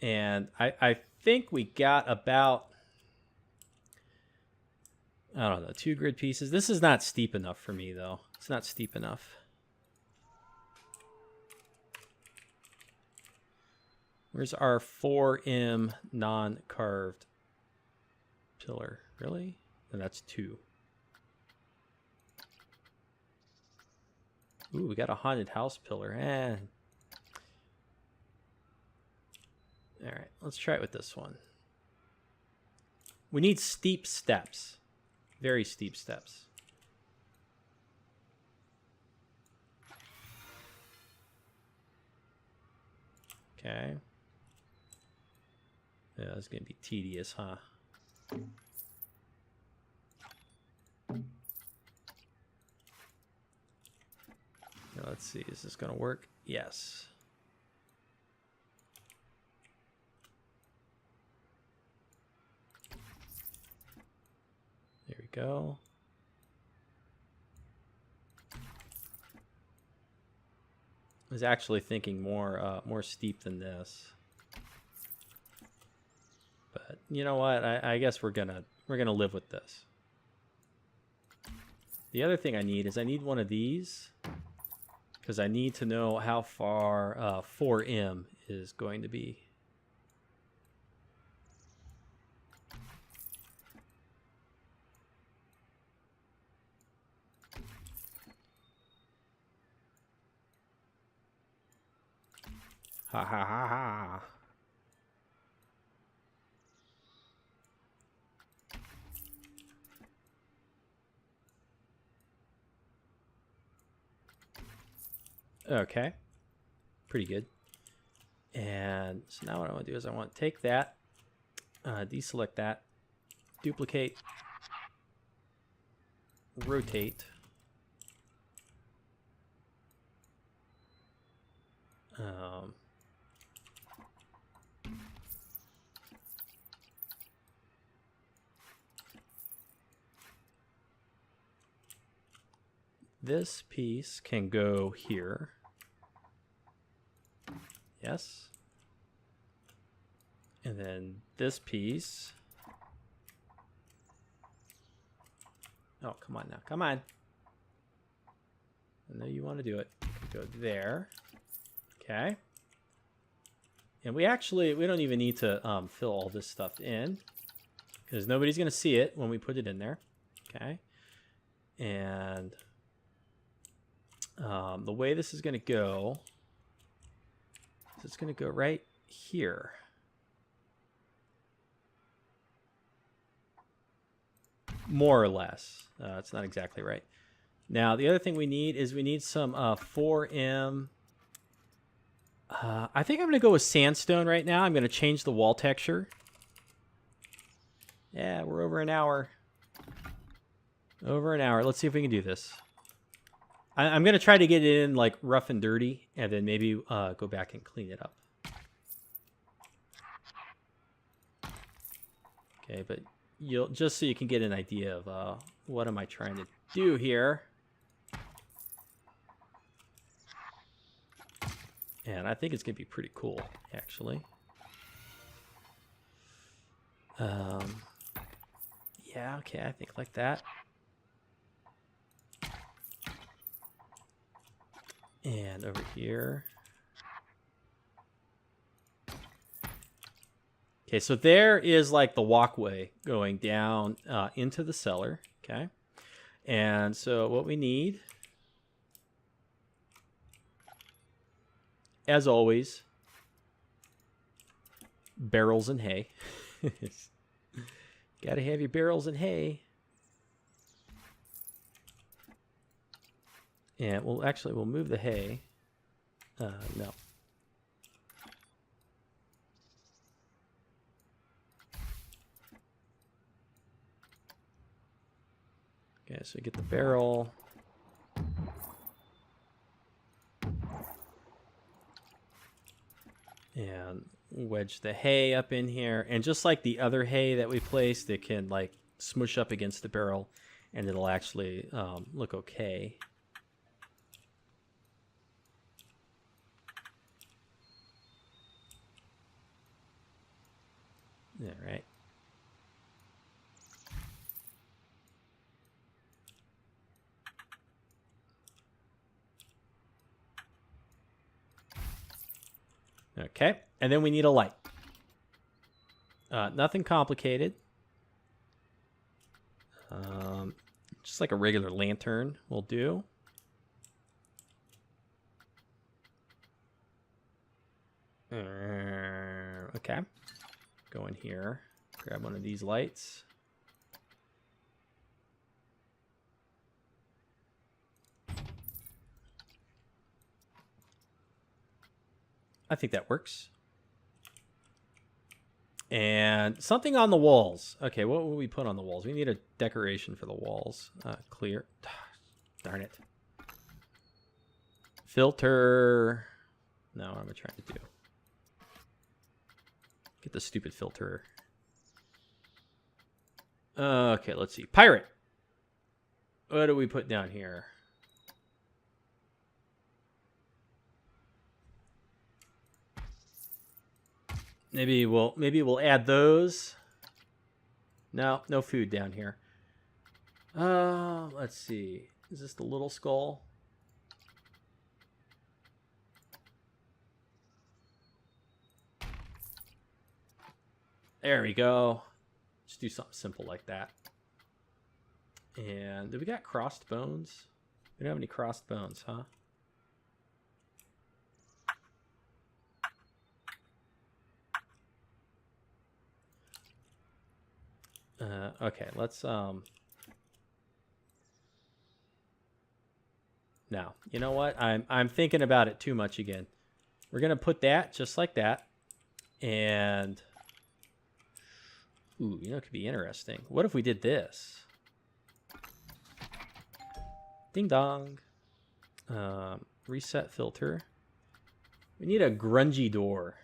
And I think we got about, I don't know, 2 grid pieces. This is not steep enough for me, though. It's not steep enough. Where's our 4M non-carved pillar? Really? And that's 2. Ooh, we got a haunted house pillar. All right, let's try it with this one. We need steep steps. Very steep steps. Okay. Yeah, it's going to be tedious, huh? Now, let's see, is this going to work? Yes. There we go. I was actually thinking more steep than this. But you know what? I guess we're gonna live with this. The other thing I need is I need one of these, because I need to know how far 4M is going to be. Ha ha ha ha. Okay, pretty good. And so now what I want to do is I want to take that, deselect that, duplicate, rotate. This piece can go here. Yes. And then this piece. Oh, come on now. Come on. I know you want to do it. Go there. Okay. And we don't even need to fill all this stuff in, because nobody's going to see it when we put it in there. Okay. And the way this is going to go is it's going to go right here. More or less. It's not exactly right. Now, the other thing we need is we need some 4M. I think I'm going to go with sandstone right now. I'm going to change the wall texture. Yeah, we're over an hour. Over an hour. Let's see if we can do this. I'm going to try to get it in like rough and dirty, and then maybe go back and clean it up. Okay, but you'll just so you can get an idea of what am I trying to do here. And I think it's going to be pretty cool, actually. Yeah, okay, I think like that. And over here. Okay, so there is like the walkway going down into the cellar. Okay. And so what we need, as always, barrels and hay. Gotta have your barrels and hay. And we'll move the hay. No. Okay, so we get the barrel. And wedge the hay up in here. And just like the other hay that we placed, it can like smush up against the barrel and it'll actually look okay. All right. Okay, and then we need a light. Nothing complicated. Just like a regular lantern will do. Okay. Go in here. Grab one of these lights. I think that works. And something on the walls. Okay, what will we put on the walls? We need a decoration for the walls. Clear. Darn it. Filter. No, what am I trying to do? Get the stupid filter. Okay, let's see. Pirate. What do we put down here? Maybe we'll add those. No food down here. Let's see. Is this the little skull? There we go. Just do something simple like that. And do we got crossed bones? We don't have any crossed bones, huh? Okay, let's no, you know what? I'm thinking about it too much again. We're gonna put that just like that, and ooh, you know, it could be interesting. What if we did this? Ding dong. Reset filter. We need a grungy door.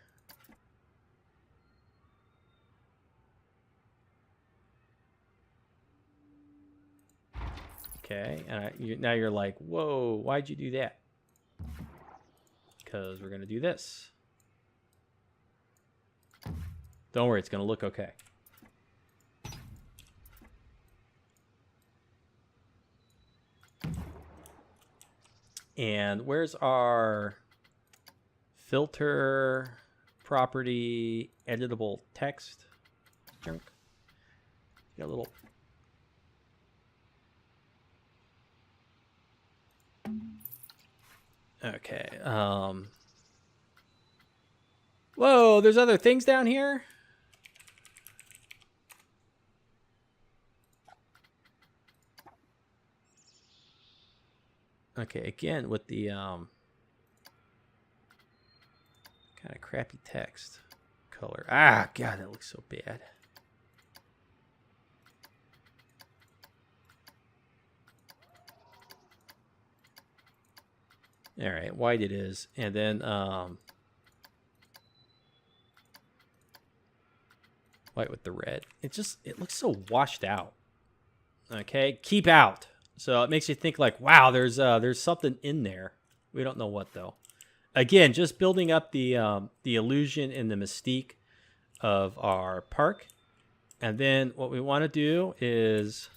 Okay, and now you're like, whoa, why'd you do that? Because we're going to do this. Don't worry, it's going to look okay. And where's our filter property editable text junk? Got a little... Okay. Whoa, there's other things down here? Okay, again with the kind of crappy text color. Ah, God, that looks so bad. All right, white it is, and then white with the red. It looks so washed out. Okay, keep out. So it makes you think like, wow, there's something in there. We don't know what though. Again, just building up the illusion and the mystique of our park. And then what we want to do is,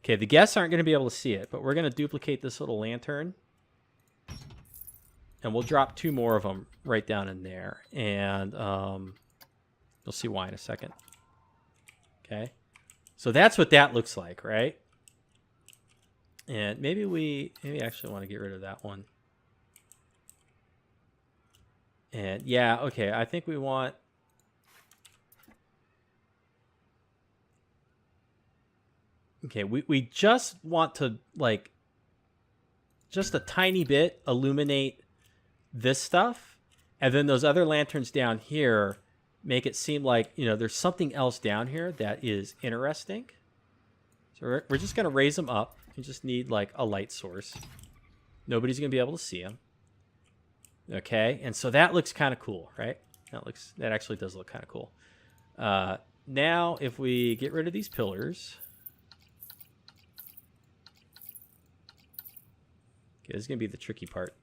okay, the guests aren't going to be able to see it, but we're going to duplicate this little lantern. And we'll drop 2 more of them right down in there. And you'll see why in a second. Okay. So that's what that looks like, right? And maybe actually want to get rid of that one. And yeah, okay, I think we want... Okay, we just want to, like, just a tiny bit illuminate this stuff. And then those other lanterns down here make it seem like, you know, there's something else down here that is interesting. So we're just going to raise them up. You just need, like, a light source. Nobody's going to be able to see them. Okay, and so that looks kind of cool, right? That actually does look kind of cool. Now, if we get rid of these pillars... Okay, this is going to be the tricky part.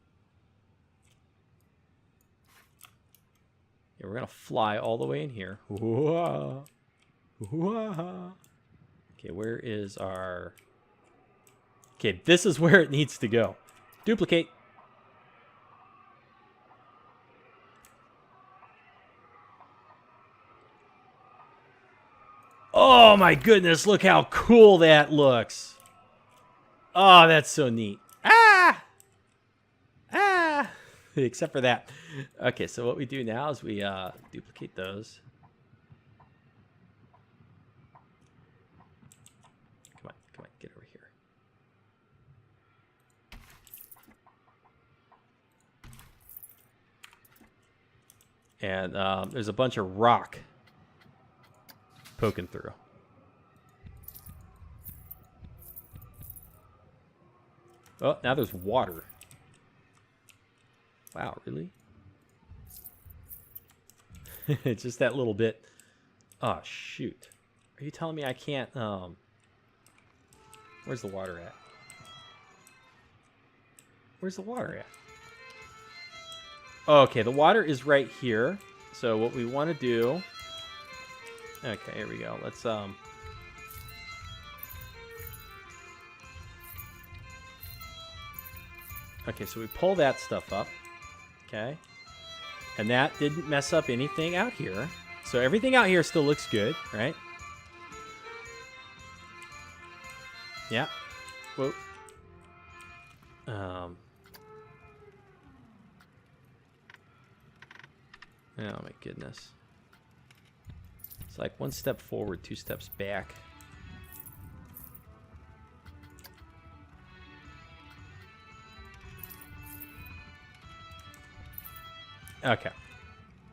Yeah, we're going to fly all the way in here. Whoa. Whoa. Okay, where is our... Okay, this is where it needs to go. Duplicate. Oh my goodness, look how cool that looks. Oh, that's so neat. Ah! Ah! Except for that. Okay, so what we do now is we duplicate those. Come on, get over here. And there's a bunch of rock poking through. Oh, now there's water. Wow, really? Just that little bit. Oh, shoot. Are you telling me I can't, where's the water at? Where's the water at? Okay, the water is right here. So what we want to do... Okay, here we go. Let's, Okay, so we pull that stuff up. Okay. And that didn't mess up anything out here. So everything out here still looks good, right? Yeah. Whoa. Oh my goodness. It's like one step forward, two steps back. Okay.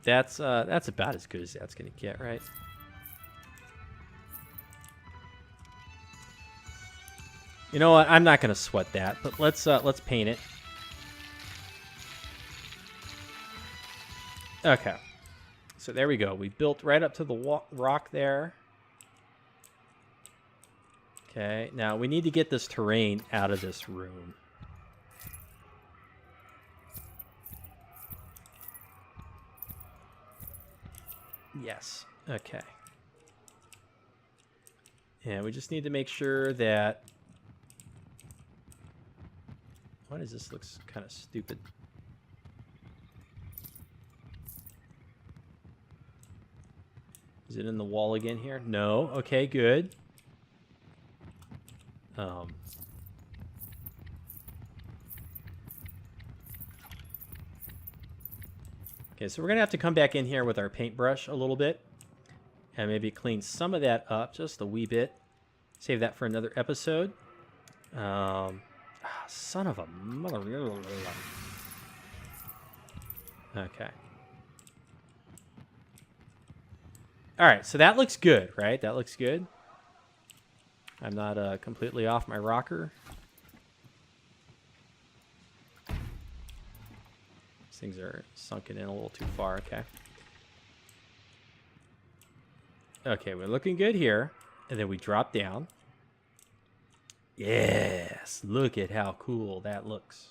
That's about as good as that's gonna get, right? You know what? I'm not gonna sweat that, but let's paint it. Okay. So there we go. We built right up to the rock there. Okay. Now we need to get this terrain out of this room. Yes. Okay. And we just need to make sure that... Why does this look kind of stupid? Is it in the wall again here? No. Okay, good. Okay, so we're going to have to come back in here with our paintbrush a little bit. And maybe clean some of that up just a wee bit. Save that for another episode. Son of a mother... Okay. Alright, so that looks good, right? That looks good. I'm not completely off my rocker. These things are sunken in a little too far, okay. Okay, we're looking good here. And then we drop down. Yes, look at how cool that looks.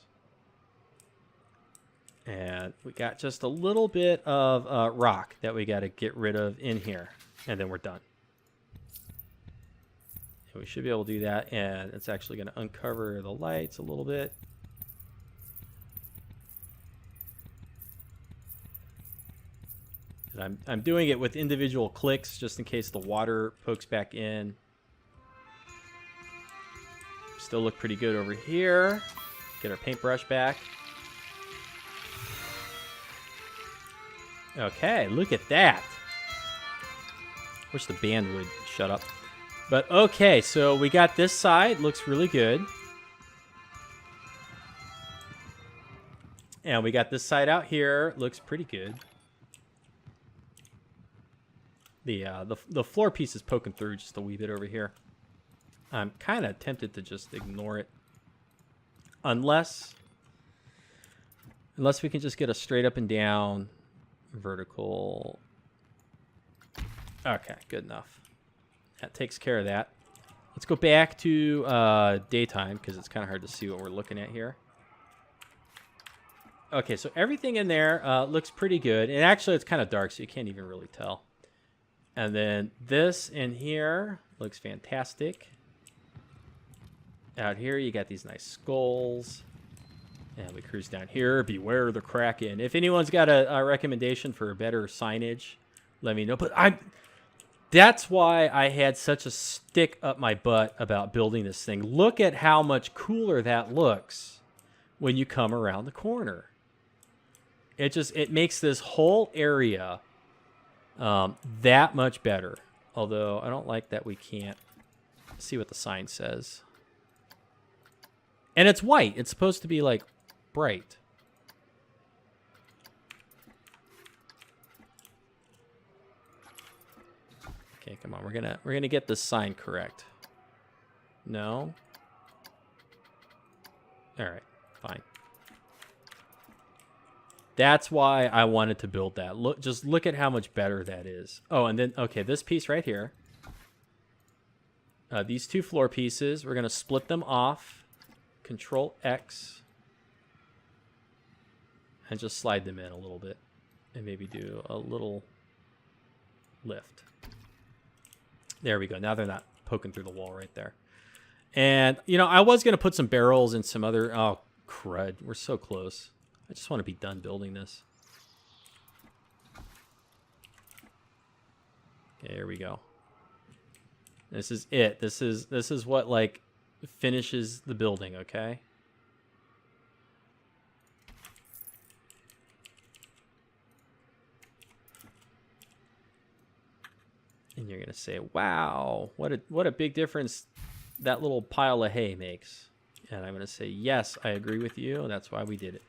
And we got just a little bit of rock that we got to get rid of in here. And then we're done. And we should be able to do that. And it's actually going to uncover the lights a little bit. And I'm doing it with individual clicks just in case the water pokes back in. Still look pretty good over here. Get our paintbrush back. Okay, look at that. Wish the band would shut up. But okay, so we got this side. Looks really good. And we got this side out here. Looks pretty good. The floor piece is poking through just a wee bit over here. I'm kind of tempted to just ignore it. Unless we can just get a straight up and down vertical. Okay, good enough. That takes care of that. Let's go back to daytime because it's kind of hard to see what we're looking at here. Okay, so everything in there looks pretty good. And actually, it's kind of dark, so you can't even really tell. And then this in here looks fantastic. Out here, you got these nice skulls. And we cruise down here. Beware the Kraken. If anyone's got a recommendation for better signage, let me know. But that's why I had such a stick up my butt about building this thing. Look at how much cooler that looks when you come around the corner. It makes this whole area that much better. Although I don't like that we can't see what the sign says. And it's white. It's supposed to be like bright. Okay, come on. We're gonna get this sign correct. No. All right, fine. That's why I wanted to build that. Just look at how much better that is. Oh, and then okay, this piece right here. These two floor pieces, we're gonna split them off. Control X. And just slide them in a little bit. And maybe do a little lift. There we go. Now they're not poking through the wall right there. And, you know, I was going to put some barrels and some other... Oh, crud. We're so close. I just want to be done building this. Okay, here we go. This is it. This is what, like, finishes the building, okay? And you're gonna say, "Wow, what a big difference that little pile of hay makes." And I'm gonna say, "Yes, I agree with you. That's why we did it."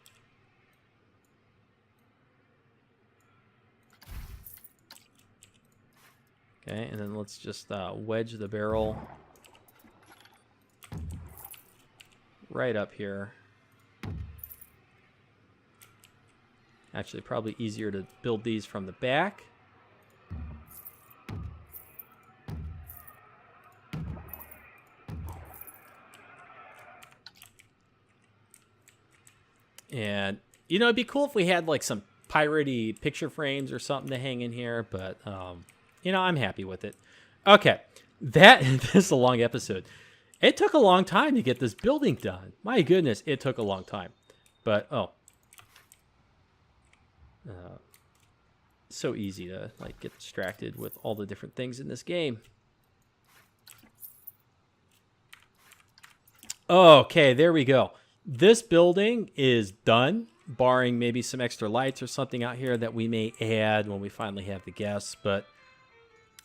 Okay, and then let's just wedge the barrel right up here. Actually, probably easier to build these from the back. And, you know, it'd be cool if we had, like, some piratey picture frames or something to hang in here. But, you know, I'm happy with it. Okay. This is a long episode. It took a long time to get this building done. My goodness, it took a long time. But, so easy to, like, get distracted with all the different things in this game. Okay, there we go. This building is done, barring maybe some extra lights or something out here that we may add when we finally have the guests. But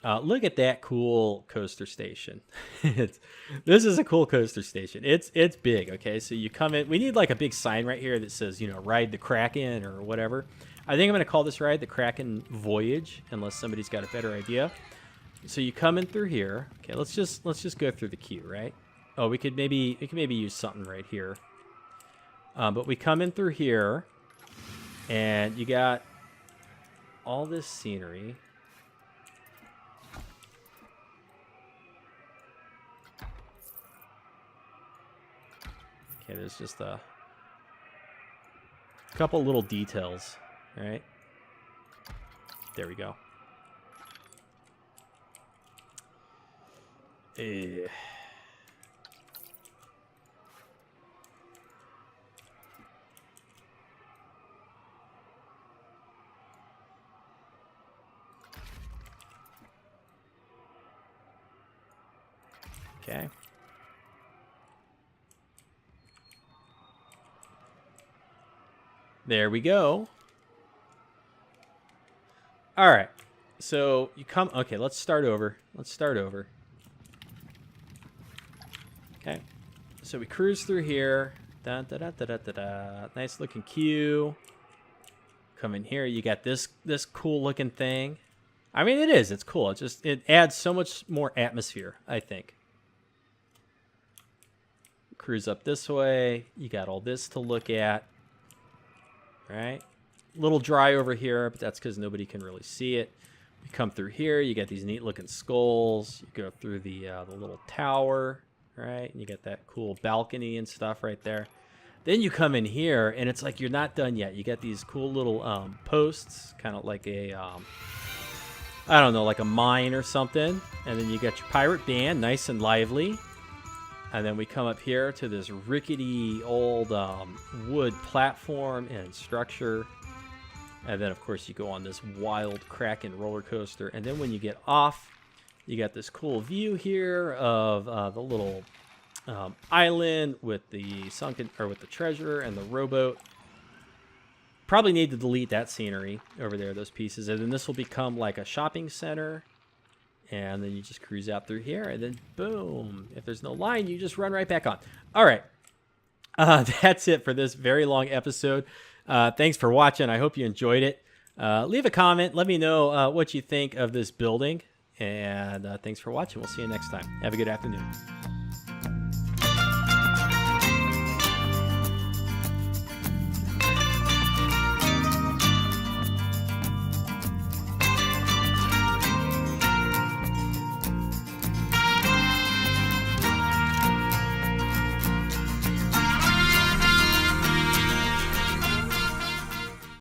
look at that cool coaster station. This is a cool coaster station. It's big, okay? So you come in. We need like a big sign right here that says, you know, Ride the Kraken or whatever. I think I'm going to call this ride the Kraken Voyage, unless somebody's got a better idea. So you come in through here. Okay, let's just go through the queue, right? Oh, we could maybe use something right here. But we come in through here, and you got all this scenery. Okay, there's just a couple little details, right? There we go. Okay. There we go. All right. So you come... Okay, let's start over. Okay. So we cruise through here. Da, da, da, da, da, da, da. Nice looking queue. Come in here. You got this cool looking thing. I mean, it is. It's cool. It adds so much more atmosphere, I think. Cruise up this way. You got all this to look at. Right? A little dry over here, but that's because nobody can really see it. You come through here. You got these neat looking skulls. You go through the little tower. Right? And you got that cool balcony and stuff right there. Then you come in here, and it's like you're not done yet. You got these cool little posts, kind of like a, I don't know, like a mine or something. And then you got your pirate band, nice and lively. And then we come up here to this rickety old wood platform and structure. And then, of course, you go on this wild Kraken roller coaster. And then when you get off, you got this cool view here of the little island with the sunken, or with the treasure and the rowboat. Probably need to delete that scenery over there, those pieces. And then this will become like a shopping center. And then you just cruise out through here, and then boom. If there's no line, you just run right back on. All right. That's it for this very long episode. Thanks for watching. I hope you enjoyed it. Leave a comment. Let me know what you think of this building. And thanks for watching. We'll see you next time. Have a good afternoon.